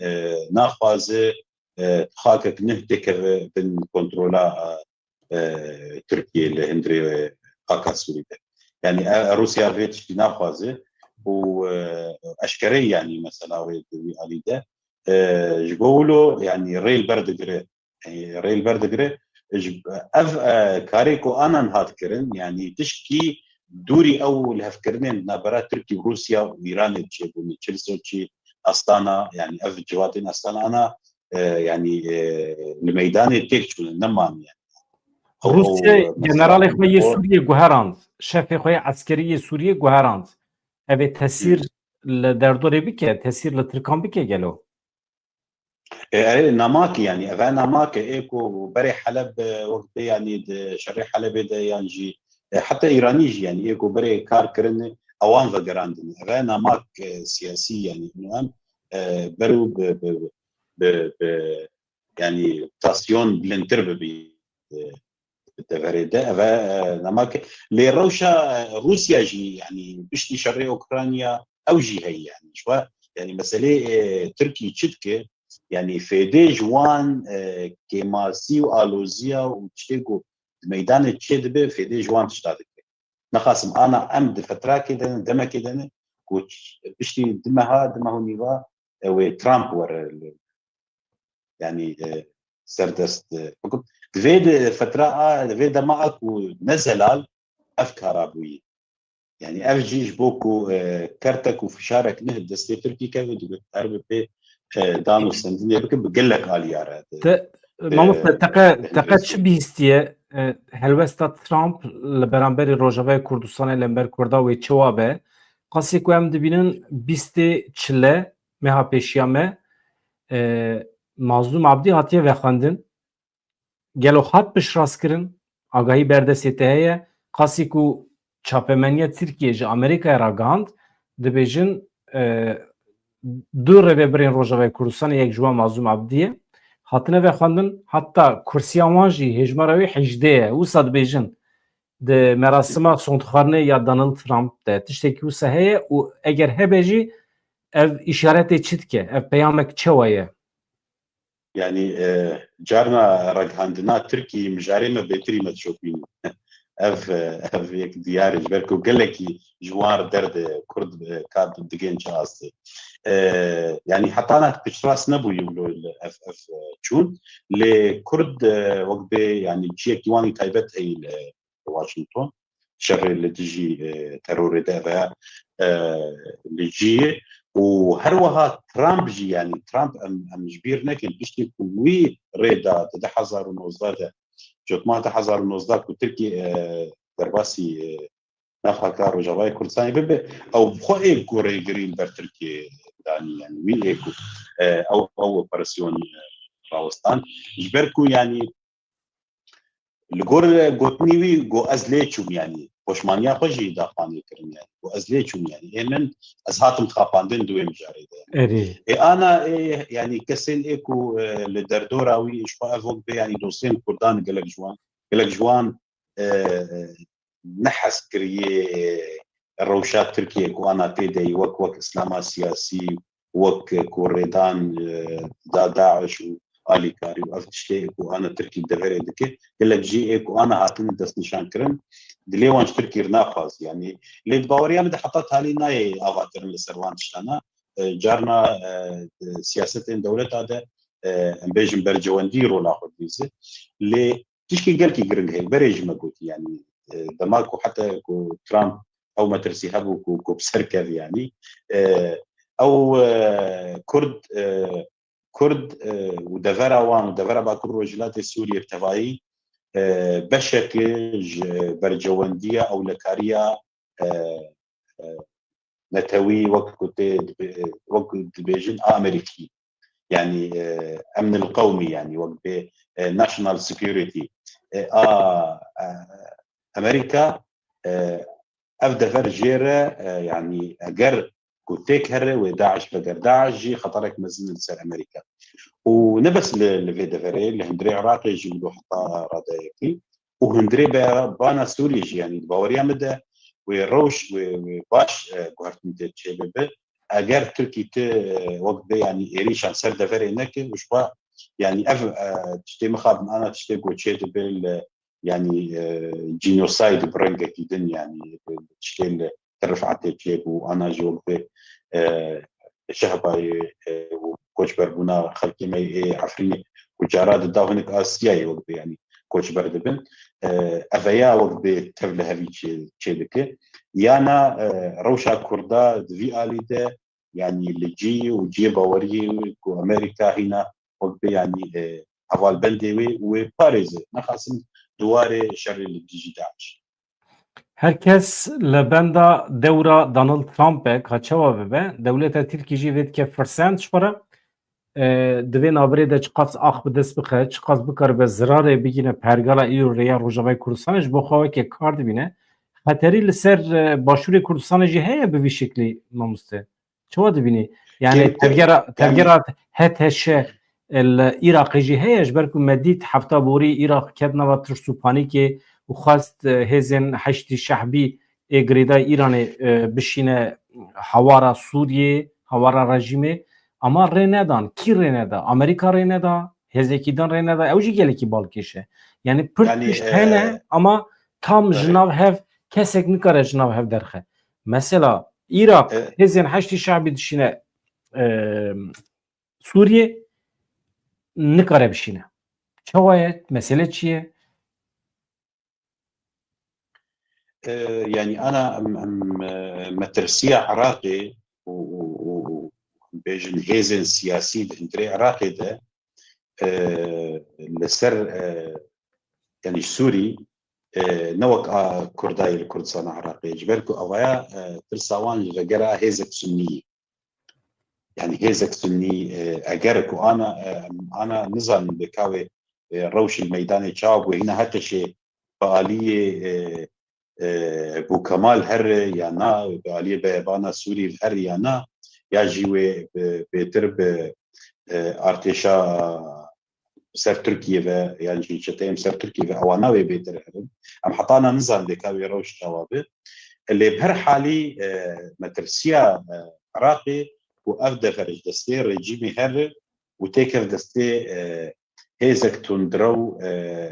ناخوازه خاكك نهدك بن كنترولا تركيا اللي هندري خاكا سوري يعني روسيا بيت ناخوازه واشكري يعني مثلا علي ده جبولو يعني ريل بردقره يعني ريل بردقره اف كاريكو انا نهات كرن يعني تشكي دوري اول هفكرنين نابرات تركيا وروسيا وايران تشيبوني تشيلسوتشي استانا يعني اف جواتين استانا انا يعني الميدان التكتشو نمان يعني روسیا مثلا جنرال خوی سوریه گوهراند شف خوی عسکری سوریه گوهراند اوه تاثیر لدردوره بکه تاثیر لترکان بکه گلو نماكي يعني اذا نماكي ايكو بري حلب وقت يعني شري حلب ده يعني حتى ايرانيجي يعني ايكو بري كار كرن اوان فقراندن اذا نماك سياسي يعني انه برو ب يعني تاسيون بلنترب بالتفريدة اذا نماك لروشا روسيا جي يعني بشتي شري اوكرانيا او جي هي يعني شو يعني مسألة تركي تشتكي يعني فيدي جوان كيماسي والوزيا وتشتيكو ميدان تشيدبه فيدي جوان تشتادك نخاسم انا امد فتره كده دما كده بشتي دمها نيفا وترامب ور يعني سردست فقط فيد فتره فيد معك ونزلال افكار ابوي يعني اف جيش بوكو كرتك وفشارك نه دستي تركي كيف تعرف دانو سندني بقول لك اليار ماموس تقه چه بیستیه هلوستا ترامپ لبرانبری روجاوای کردستان لمبر کردا و چوابه قاسی که هم دبینن بیستی چله مها پیشیامه مظلوم عبدی هاتیه وخاندن گلو خط بش راست کرن آگاهی بردسته هیه قاسی که چاپمنیه ترکیه جه امریکا را گاند دبیجن دو روی برین روجاوای کردستان یک جوان مظلوم عبدیه هاتنه و خواندن حتی کرسی آمانجی هجماروی 18 و صد بیجن ده مراسم سونتخارنه یا دانالد ترامپ ده تشتکی و سهیه و اگر هبجی اف اشارت چید که اف پیامک چه وایه يعني جارنا رجهاندنا تركي مجارمة بيتري ما تشوفين اف يك ديار جبركو قال لك جوار درد كرد كاد دقين شاستي يعني حتى انا بشراس نبو يقولوا اف تشون لكرد وقت يعني جي كيواني تايبت هي واشنطن شر اللي تجي ترور دابا اللي جي وهروها ترامب جي يعني ترامب ام جبيرنا كان بيشتي كوي ريدا تدحزر ونوزداده جوت ما تحزر ونوزداد وتركي درباسي نفخا كارو جواي كل سنه بب او بخو ايكو ريجرين بر تركي يعني وي ايكو او اوبراسيون راوستان جبركو يعني الجور جوتنيوي جو ازليتشوم يعني بوشمانيا خوجي دافاني كرن يعني جو ازليتشوم يعني من ازهاتم خاباندن دوي مجاري اري انا يعني كسل ايكو لدردوراوي اشبا افوق يعني دوسين كردان قالك جوان نحس كريه الروشات تركيا كوانا تيدي وك اسلام سياسي وك كوردان داعش آلی کاری و افتشته کو آن ترکی دفعه دکه کلک جی کو آن هاتن دست نشان کرن دلیوانش ترکی رنافاز يعني لید باوریا مده حتی تالی نای آواترن لسروان شتانا جارنا سیاست این دولت هذا امبيجن برجواندي رولا خد ديزه ل تشكي قال كي قرن هي بريج ما قلت يعني دماغو حتى كو ترامب او ما ترسي هبو كو بسركر يعني او كرد ودفرا وان ودفرا باكر رجلات سوريا ارتفاعي بشكل برجواندية او لكاريا نتوي وقت بيجن امريكي يعني امن القومي يعني وقت ناشونال سكيورتي امريكا افدفر جيره يعني اجر كوتيك هره وداعش بقر داعش جي خطرك مزن لسر امريكا ونبس لفيدفري اللي هندري عراقي يجيبوا حتى رادايكي وهندري بانا سوري يعني باوريا مدى ويروش وباش قهرت تشيبه اگر تركي ت وقت يعني ايريشان سر دفري هناك وشبا يعني اف تشتي مخاب انا تشتي قوتشيت بال يعني جينوسايد برنجة جدا يعني تشتي ترفعت تشيب وانا جول في شهباي وكوتش بربونا خلقي مي عفريني وجارات داهنك اسياي وقت يعني كوتش بردبن افيا وقت تبل هذه تشيدك يانا روشا كردا في اليده يعني اللي جي وجي باوري وامريكا هنا وقت يعني اول بلدي وباريس نخاسم دوار شر الديجي داعش herkes lebenda dewra Donald Trump'e kaçava bibe devleta Tirkiye jî vê dike firsend ji xwe divê navberê de çi qas ax bi dest bixe çi qas bikare be zirarê bigîne pergala îro rêya Rojavayê Kurdistanê ji bo xwe wekî kar dibîne xeterî li ser başûrê Kurdistanê jî heye bi vî şeklî mamoste çawa dibînî yani tevgera HTŞ li Iraqê jî heye ji ber ku me dît hefta borî Iraq ket nava tirsopanîkê û xwast hêzên heştî şehbî ê girêdayê Îranê bişîne hewara Sûriyê hewara rejîmê ama rê nedan kî rê neda Amerîka rê neda hêzekî din rê neda ew jî gelekî balkêş e yani pir tişt hene ama tam ji nav hev kesek nikare ji nav hev derxe mesela Îrak hêzên heştî şehbî dişîne Sûriye nikare bişîne çawa ye mesele çi ye يعني انا مترسية عراقي وبيجن هيزن سياسي دندري عراقي ده لسر يعني سوري نوك كرداي الكردستان عراقي جبركو اوايا ترساوان جرا هيزك سني يعني هيزك سني اجركو انا نظام بكاوي روش الميدان تشاوب وهنا حتى شيء فعالية بو كمال هر يا نا بالي بابانا سوري هر يا نا يا جيوي بترب ارتشا سر تركيا يعني شتيم سر تركيا اوانا بيتر ام حطانا نظام دكاوي روش توابه اللي بهر حالي مترسيا عراقي وافدا فرج دستير رجيمي هر وتيكر دستي هيزك تندرو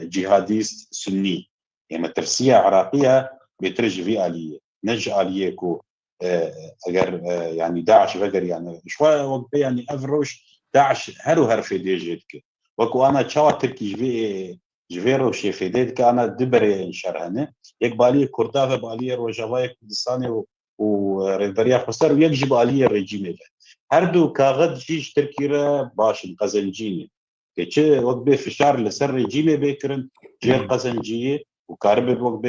جهاديست سني يعني ترسية عراقية بترج في آلية نج آلية كو اگر يعني داعش بقر يعني شوية وقت يعني افروش داعش هر في ديجيتك وكو انا تشاو تركي جفيرو شيفيديت انا دبري شرهنه يك بالي كردافه بالي روجاواي كردستاني وريفريا خسر ويك بالي الرجيم هر دو كاغد جيش تركيره باش قزنجيني كيتش وقت فشار لسر رجيم بكرن جير قزنجيه وكارب وقت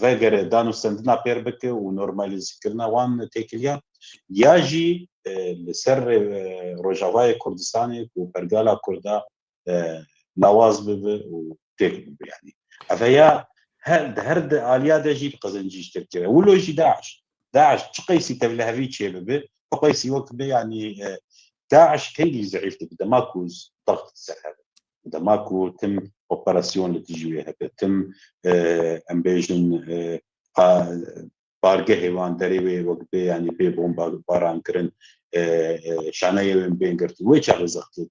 فاجر دانو سندنا بيربك ونورماليز كرنا وان تيكليا ياجي لسر روجاواي كردستاني وبرغالا كردا نواز بب وتيك يعني فهي هرد آليا دا جيب قزنجيش تركيا ولو يجي داعش تقيسي تبلهفي شيء بب تقيسي وقت يعني داعش كيلي زعيف بدا ماكوز ضغط السحاب بدا ماكو تم اوبراسيون تجي تم امبيجن بارجه هيوان دريوي وقت يعني بي بومبا باران كرن شانيه بين قرت ويش على زختي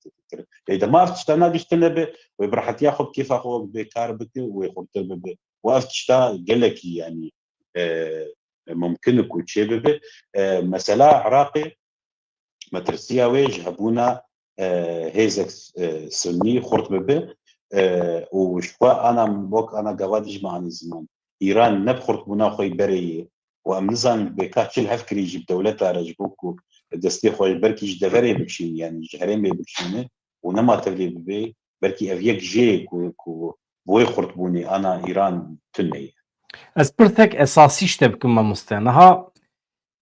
اذا ما فتشتنا بيشتنب وبراحت ياخذ كيف اخذ بكاربك وياخذ وقفتشتا قال لك يعني ممكن يكون شباب مساله عراقي مترسيه ويج هبونا هيزك سني خرط بب وشوا انا قوادج مع الزمان ايران نبخرط بنا خوي بري وامنزان بكاتشل هفكري جيب دولتها رجبوكو دستي خوي بركي جدفري بكشين يعني جهرين بكشينه ونما تبلي ببي بركي افيك جي كو بوي خرط بوني انا ايران تني اسبرتك اساسيش تبكم مستنها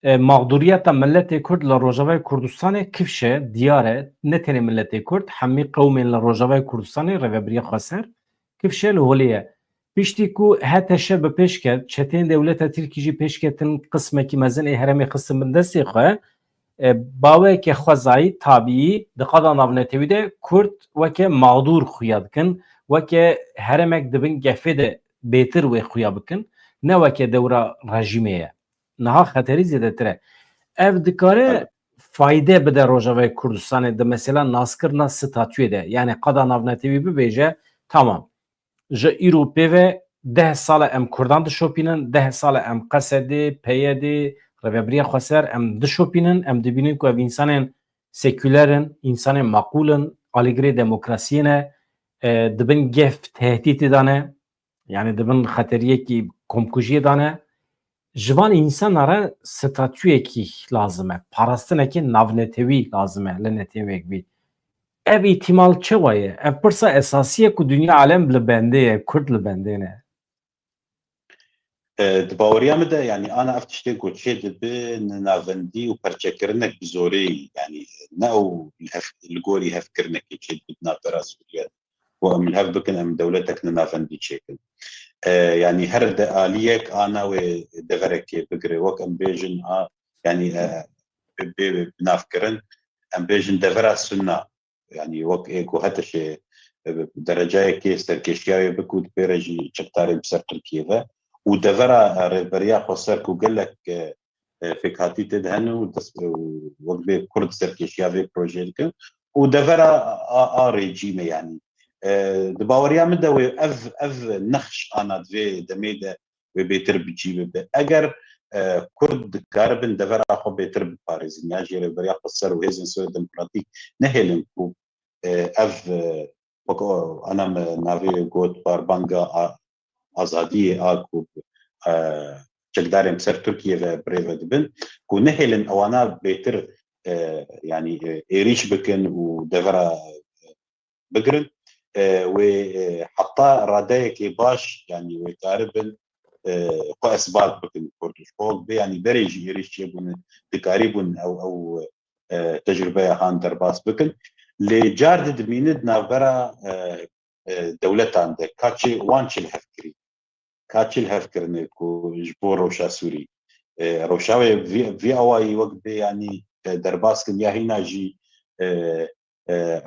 مقدوریت ملت کرد لروجاوای کردستان کفشه دیاره نتنی ملت کرد همی قوم لروجاوای کردستان رهبری خسر کفشه لهولیه بیشتی کو هتشه به پیش کرد چتین دولت ترکیجی پیش کردن قسمه کی مزن هرمی قسم من دستی خواه باوه که خوزایی طبیعی دقیقا نابنتوی ده کرد وکه مقدور خویاد کن وکه هرمک دبن گفه ده بیتر و خویا بکن نه وکه دوره رژیمیه نها خطری زیاده تره ev dikare fayde bide Rojavayê Kurdistanê de mesela naskirina statüyê de yani qada navnetewî bibêje tamam ji îro pêve 10 sala em Kurdan dişopînin 10 sala em Qesedê PYD Rêveberiya Xweser em dişopînin em dibînin ku ev însanên sekülerin însanên maqûlin alîgirê demokrasiyê ne dibin gef tehdîtê dane yani dibin xeteriyekî komkujiyê dane جوان انسان را ستاتوی کی لازمه پاراستنه کی ناونتوی لازمه لنتوی بی ev ihtimal çe waye ev pirsa esasiye ku dünya alem li bende ye Kurd li bende ne دباوريا مدى يعني انا افتشتي قلت شيء نافندي وبرشكرنك بزوري يعني ناو الجوري هفكرنك شيء بدنا براسوليا ومن هف بكن ام دولتك نافندي شيء يعني هرد آليك أنا ودغرك بقري وك أمبيجن يعني بنافكرن أمبيجن دغرا السنة يعني وك إيكو هتش درجة كيس تركيشيا بكود بيرجي شقتاري بسر تركيا ودغرا ريبريا خسر كو قال لك فكاتي تدهن وك بكرد تركيشيا في بروجيك ودغرا ريجيم يعني دباوريا مدى اف نخش انا في دميده وبيتر بجيب اگر كرد كاربن دفر اخو بيتر باريس ناجي ريبريا قصر وهيزن سو ديمقراطيك نهلن كو اف انا نافي جود باربانجا ازادي اكو چقدارم سر تركيا و بريفد بن كو نهلن اوانا بيتر يعني ايريش بكن ودفر بقرن وحطا رادايك باش يعني وتقريبا اسباب بكن كردش فوق يعني درجه يريش يبون تقريبا او تجربه هان درباس بكن لجارد دميند نافرا دولة عندك كاتشي وانشل هفكري كاتشل هفكرني كو جبور روشا سوري روشاوي في اواي وقت يعني درباس كن يا هنا جي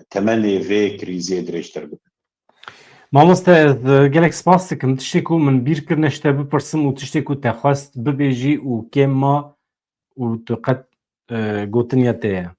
تمني في كريزي دريشتر بكن مامۆستا gelek spas dikim tiştê ku min bîr kir neşte bipirsim û tiştê ku te xwest bibêjî û kêm ma û tu qet gotiniya te ye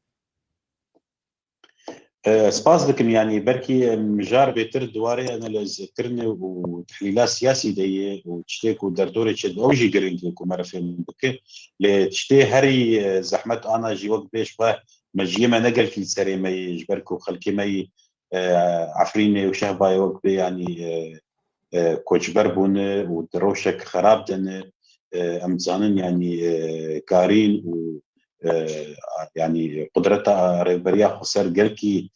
سپاس دكم يعني بركي مجار بيتر دواري انا لذكرني وتحليلات سياسي دي وتشتيك ودردوري تشد اوجي جرينك لكم مرفين بك لتشتي هري زحمت انا جي وقت بيش باه مجيما نقل في سري ما يجبركو خلكي ما عفريني وشهباي وقت يعني كوتش بربون ودروشك خراب دن امزانن يعني كارين و يعني قدرتها ريبريا خسر قلكي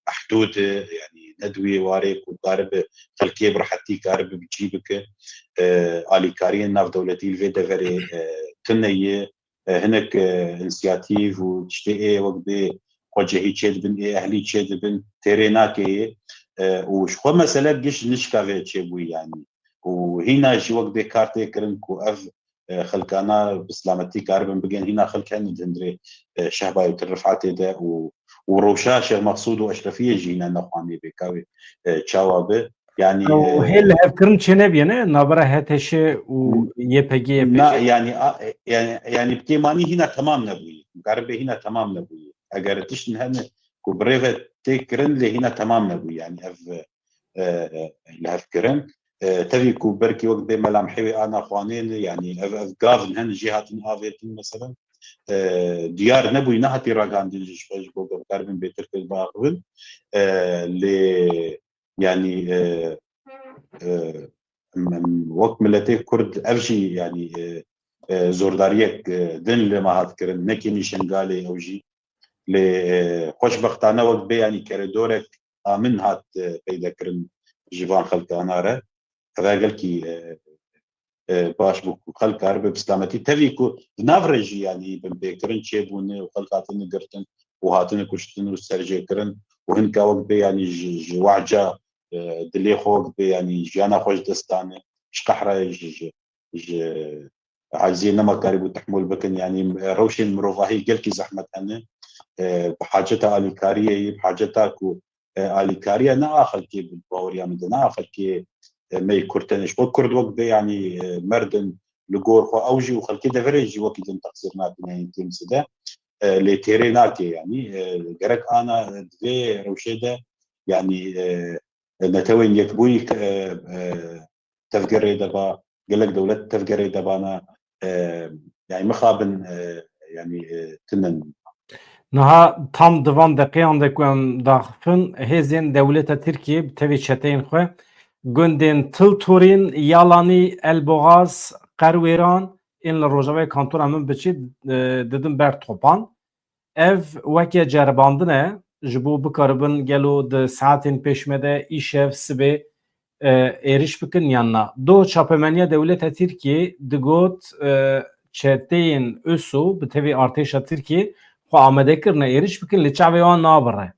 محدود يعني ندوي واريك وقارب خلكي برحتي قارب بجيبك آلي كارين ناف دولتي الفيدا فري تنية هناك انسياتيف وتشتئي وقبي وجهي تشيد بن اهلي تشيد بن تيريناكي وشخو مسألة بجيش نشكافي تشيبوي يعني وهنا جي وقبي كارتي كرنكو اف خلقانا بسلامتي كاربن بجين هنا خلقان دندري شهباي وترفعاتي ده وروشا شيخ مقصود واشرفيه جينا نقامي بكاوي تشاوابه يعني وهل هفكرن چنبينه نابرا هتشه و YPG يعني بكيماني هنا تمام نبوي قاربه هنا تمام نبوي اگر تشن هن كوبريفه تكرن لي هنا تمام نبوي يعني اف الهفكرن تبي كوبركي وقت بما لامحي انا اخوانين يعني اف قاف هن جهات افيتين مثلا ديار نبوي نهتي راجان ديجش باش بوغ كاربن بيتر باغول ل يعني وقت ملتي كرد افجي يعني زورداريك دن لما هاتكرن نكي نشنغالي اوجي ل خوشبختانه وقت بي يعني كريدورك امن هات بيدا كرن جيفان خلقانا را هذا كي باش بوكو خلق عربي بسلامتي تفيكو نافرجي يعني بمبيكرن شيبون وخلقاتن قرتن وهاتن كشتن وسرجي كرن وهن كاوك بي يعني وعجا دلي خوك بي يعني جانا خوش دستانه شقحرة عايزين نما قريب وتحمل بكن يعني روشن مروفاهي قلكي زحمة أنا بحاجتها الكاريه بحاجتها كو الكاريه نا اخر كي بالباوريا مدنا اخر كي مي كرتنش كرد وقت يعني مردن لغور خو اوجي وخلكي دفرجي وقت تقصيرنا يعني تيم سدا لتيريناكي يعني جرك انا دي روشده يعني نتوين يكبوي تفكري دبا قال لك دولة تفكري دبانا يعني مخابن يعني تنن نها tam divan deqiyan de ku em daxifin hêzên dewleta Tirkiye bi tevî çeteyên xwe gundên Tilturîn, Yalanî, Elboğaz, Qerwêran ên li Rojavayê Kantona min biçî didin ber topan. Ev weke ceribandin e ji bo bikaribin gelo di saetên pêşme de îşev sibê êriş bikin yan na. Do çapemeniya dewleta Tirkiye digot çeteyên ûso bi tevî artêşa Tirkiye xwe amadekirine êriş bikin li çavê wan nabire.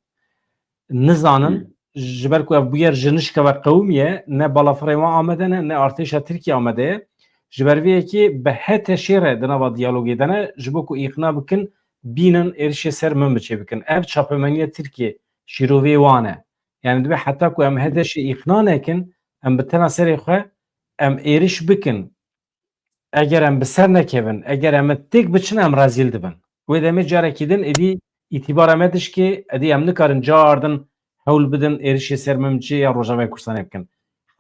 Nizanin ji ber ku ev bûyer ji nişkeve qewmiye ne balafirê wan amade ne ne artêşa Tirkiye amade ye. Ji ber vê yekê bi hete şêre di nava diyalogê de ne ji bo ku îqna bikin bînin êrişê ser min biçê bikin. Ev çapemeniya Tirkiye şîrovê wan e. Yani dibe heta ku em hedeşê îqna nekin em bi tena serê xwe em êriş bikin. Eger em bi ser nekevin, eger em têk biçin em rezîl dibin. Wê demê carekî din êdî îtîbara me dişkê êdî em nikarin cardin hewl bidin êrişê ser min biçê ya Rojavayê Kurdistanê bikin.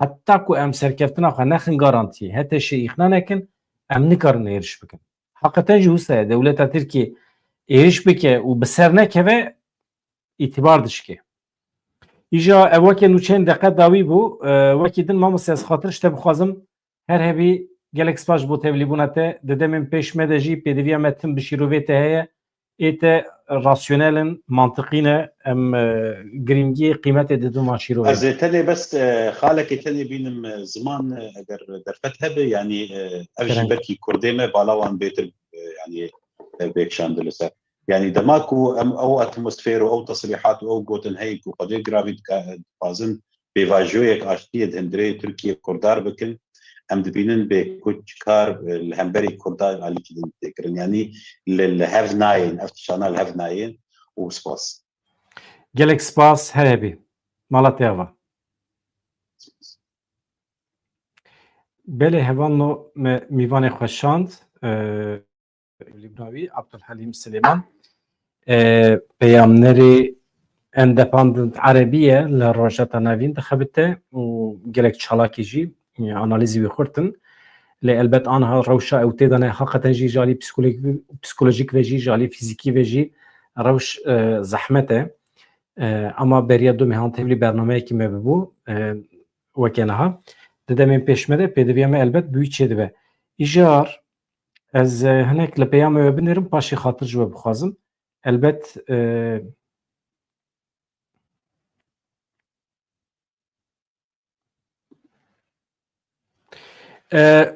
Heta ku em serkeftina xwe nexin garantiyê heteşê îqna nekin em nikarin êriş bikin. Heqeten jî wisa ye dewleta Tirkiye êriş bike û bi ser nekeve îtîbar dişke. Îja ev weke nûçeyên deqet dawî bû wekî din mamoste ez xatir ji te bixwazim her hevî gelek spas bo tevlîbûna te di demên pêş me de jî pêdiviya me tim bi şîrovê te heye ê te rasyonelin mantiqî ne em girîngiyê qîmetê didin wan şîrovê. Ez tenê bes xalekê tenê bînim ziman eger derfet hebe yani ev jî belkî Kurdê me bala wan bêtir yani bêkşandin li ser. Yani dema ku em ew atmosfêr û ew tesrîhat û ew gotin heyî ku xwedê giravî dixwazin pêvajoyek aştiyê di hundirê Tirkiye Kurdar bikin em dibînin bê ku çikar li hemberî Kurdar alîkî din têkirin yani li hev nayên ev tişana li hev nayên û spas. Gelek spas her hevî. Mala te ava. Belê hevanlo me mîvanê xwe şand Libnawî Abdulhelîm Silêman peyamneri independent Arabiye le rojata navîn dixebite û gelek çalakî jî analizî wî xurtin lê elbet anha rewşa ew tê dane heqeten jî jalî psikolojik ve jî jalî fîzîkî ve jî rewş zehmet e ama beriya du mehan tevlî bernameyekî me bibû weke niha di demên pêşme de pêdiviya me elbet bûyî çê dibe. İjar ez hinek li peyama we binêrim paşê xatir ji we bixwazim elbet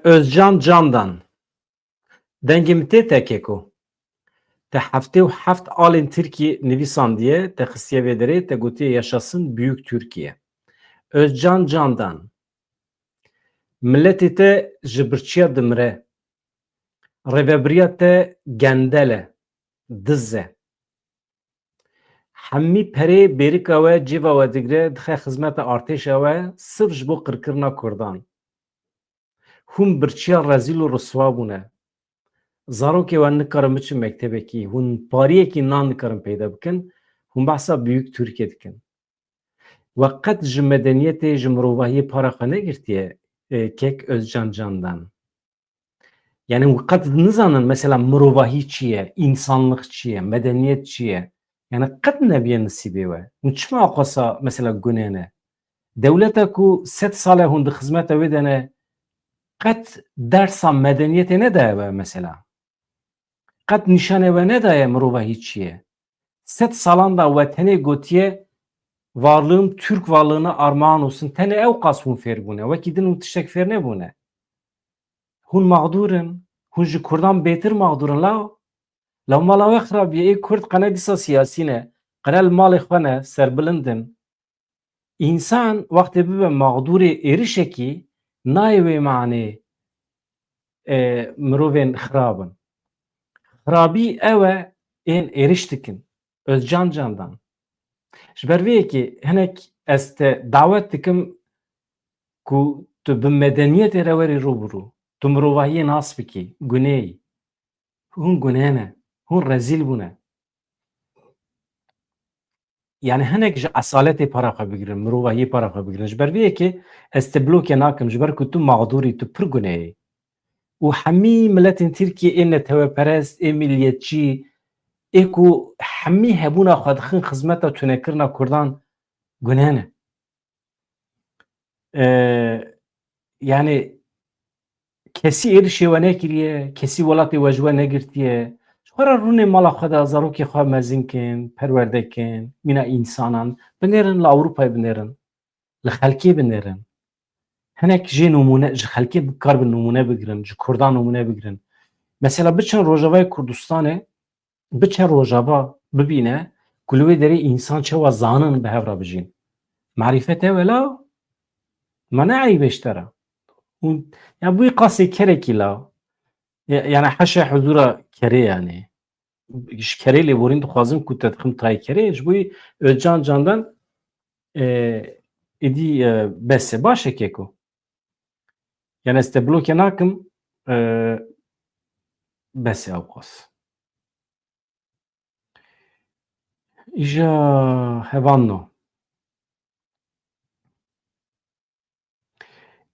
Özcan Candan dengê min tê tekeko te heftê û heft alên Tirkiye nivîsandiye te xistiye vê derê te gotiye yaşasın Büyük Türkiye. Özcan Candan milletê te ji birçiya dimire rêveberiya te gendel e diz e hemî perê bêrika we cêva we digre dixe xizmeta artêşa we sirf ji bo qirkirina Kurdan. Hûn birçiya rezîl û riswa bûne. Zarokê we nikarin biçin mektebekî, hûn pariyekî nan nikarin peyda bikin, hûn behsa Büyük Türkiye dikin. We qet ji medeniyetê ji mirovahiyê para xwe negirtiye kek Özcan Candan. Yani we qet nizanin mesela mirovahî çi ye, insanlık çi ye, medeniyet çi ye. Yani qet nebiye nisîbê we. Hûn çima axwasa mesela gunê ne? Dewleta ku 100 sal e hûn di xizmeta wê de ne qet dersa medeniyetê nedaye we mesela. Qet nîşanê we nedaye mirovahî çi ye. 100 salan da we tenê gotiye varlığım Türk varlığına armağan olsun. Tenê ew qas hûn fêr bûne. Wekî din hûn tiştek fêr nebûne. Hûn mağdurin. Hûn ji Kurdan bêtir mağdurin law. Law mala we xirabiye. Ê Kurd qene dîsa siyasî ne. Qene li malê xwe ne serbilindin. İnsan wextê bibe mağdurê êrişekî nayê wê manê mirovên xirabin. Xirabî ew e ên êriş dikin. Özcan Candan. Ji ber vê yekê hinek ez te dawet dikim ku tu bi medeniyetê re werî rûbirû. Tu mirovahiyê nas bikî. Guneyî. Hûn guneh ne. Hûn rezîl bûne. Yani hinek ji esaletê para xwe bigirin, mirovahiyê para xwe bigirin. Ji ber vê yekê ez te blokê nakim ji ber ku tu mağdurî, tu pir gunehî. û hemî milletên Tirkiye ên netewperest, ên milliyetçî, ê ku hemî hebûna xwe dixin xizmeta tunekirina Kurdan guneh ne. Yani kesî êrişê we nekiriye, kesî welatê we ji we negirtiye. Ji xwe re rûnê mala xwe de zarokê xwe mezin kin, perwerde kin, mîna însanan. Binêrin li Ewropayê binêrin, li xelkê binêrin. Hinek jê numune ji xelkê bikar bin numune bigirin, ji Kurdan numune bigirin. Mesela biçin Rojavayê Kurdistanê, biçe Rojava bibîne ku li wê derê însan çawa zanin bi hev re bijîn. Merîfet ew e law, me neeyî beştera. Ya bûyî qasê kerekî law. Yani heşê huzura kerê yani. Ji kerê lêborîn dixwazim ku te dixim tayê kerê, ji bo Özcan Candan êdî bes e. Baş e keko. Yani ez te blokê nakim bes e ew qas. İja hevanno.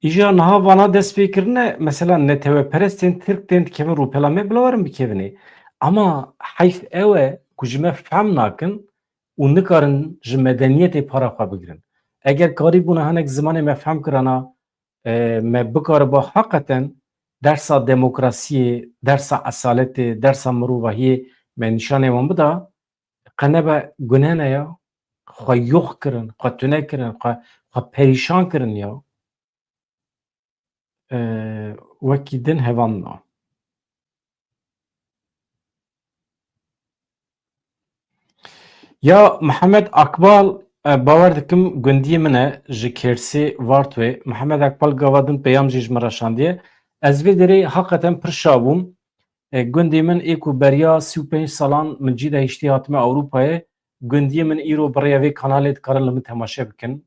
İja niha vana dest pê kirine mesela netewperestên Tirk tên dikevin rûpela me bila werin bikevînê. Ama heyf ew e ku ji me fehm nakin û nikarin ji medeniyetê para xwe bigirin. Eger karî bûne hinek zimanê me fehm kirana me bikaribe heqeten dersa demokrasiyê, dersa esaletê, dersa mirovahiyê me nîşanê wan bida qenebe guneh ne ya. Xwe yox kirin, xwe tune kirin, xwe perîşan kirin ya. Wekî din hevan na. Ya Muhammed Akbal bawer dikim gundiyê min e ji Kêrsê Vartwê. Muhammed Akbal gava din peyam jî ji me re şandiye. Ez vê derê heqeten pir şabûm. Gundê min ê ku beriya 35 salan min cî de hiştî hatime Ewropayê. Gundiyê min îro birêya vê kanalê dikarin li min temaşe bikin.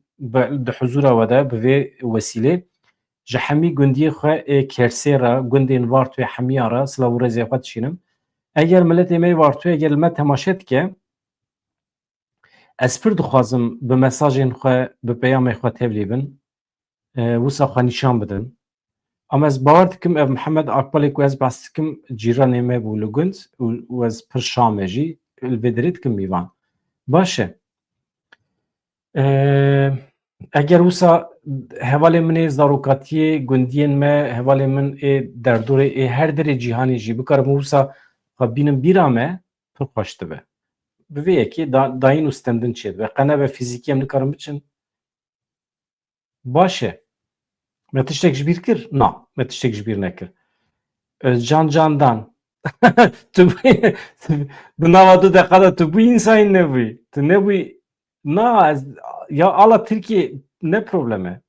Di huzûra we de bi vê wesîlê. Ji hemî gundiyê xwe ê Kêrsê re, gundên Vartwê hemiya re silav û rêzê xwe dişînim. eğer millet emeği var tu eğer me temaşet ke ez pir dixwazim bi mesajên xwe bi peyamê xwe tevlî bin wisa xwe nîşan bidin ama ez bawer dikim ev Mihemed Akbalê ku ez behs dikim cîranê me bû li gund û ez pir şamê jî li vê derê dikim mîvan baş e eğer wisa hevalê min ê zarokatiyê gundiyên me hevalê min ê derdorê ê her derê cîhanê jî bikarim wisa xwe bînim bîra me pir xweş dibe bi vê yekê dayîn û stendin çê dibe qenebe fîzîkî em nikarin biçin baş e me tiştek ji bîr kir na me tiştek ji bîr nekir Özcan Candan tu bi nava du deqada tu bûyî însanî nebûyî tu nebûyî na ez ya ala Tirkiye ne probleme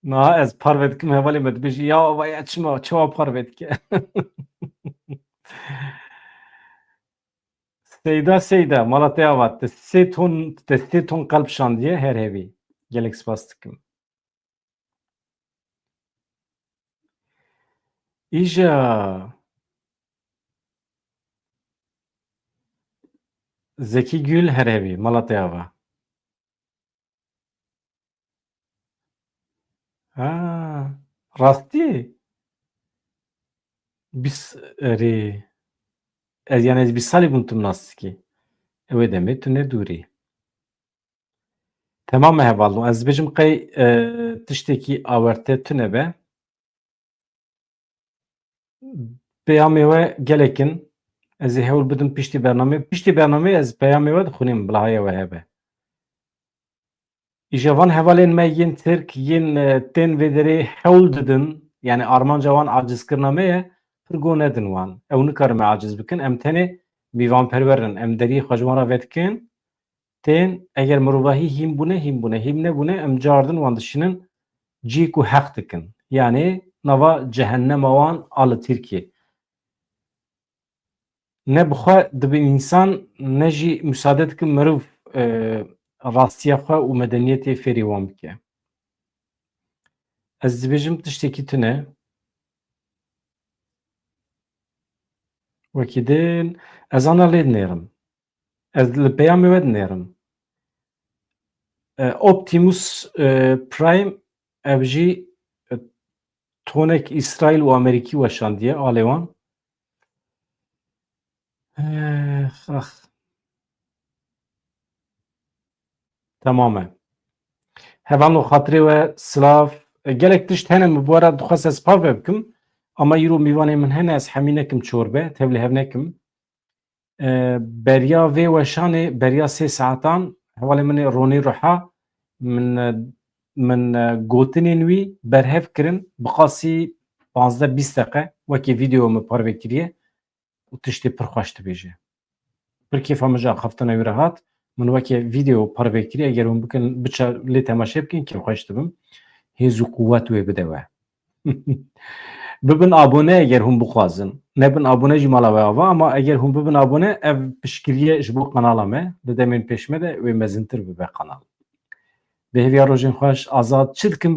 na ez parve dikim hevalê me dibêjî ya vaya çima parve dike Seyda Malatya vat te sê ton qalb şandiye her hevî gelek spas dikim İja Zeki Gül her hevî Malatya va ha rastî biz rê ez yani ez 20 salî bûm tu nastikî ew ê demê tu nedûrî Temam me hevalû ez dibêjim qey tiştekî awerte tune be peyamê we gelekin ez ê hewl bidim piştî bername ez peyamê we dixwînim bilahaya we hebe îja van hevalên me yên Tirk yên tên vê derê hewl didin yani armanca wan acizkirina me ye pir go nedin wan ew nikarin me aciz bikin em tenê mîvanperwerin em deriyê xwe ji wan re vedikin tên eger mirovahî hîn bûne hîn nebûne em cardin wan dişinin cî ku heq dikin yani nava cehennema wan a li Tirkiye ne bi xwe dibe însan ne jî müsaade dikin mirov rastiya xwe û medeniyetê fêrî wan bike ez dibêjim tiştekî tune wekî din ez ana lê dinêrim ez li peyamê we dinêrim Optimus Prime ev jî tonek İsraîl û Amerîkî weşandiye alê wan Temam e hevan û xatirê we silav gelek tişt hene min bu ara dixwast ez pav bikim ama îro mîvanê min hene ez hemî nekim çorbe tevlî hev nekim beriya vê weşanê beriya 3 saetan hevalê min ê Ronî Riha min gotinên wî berhev kirin bi qasî 15-20 deqe wekî vîdeo min parve kiriye û tiştê pir xweş dibêje pir kêfa min jî axaftina wî re hat min wekî vîdeo parve kiriye eger hûn bikin biçe lê temaşe bikin kêfxweş dibim hêz û quwet wê bide we bibin abone eger hûn bixwazin nebin abone jî mala we ava ama eger hûn bibin abone ev piştgiriye ji bo kanala me di demên pêş me de wê mezintir bibe kanal bi hêviya rojên xweş azad çi dikin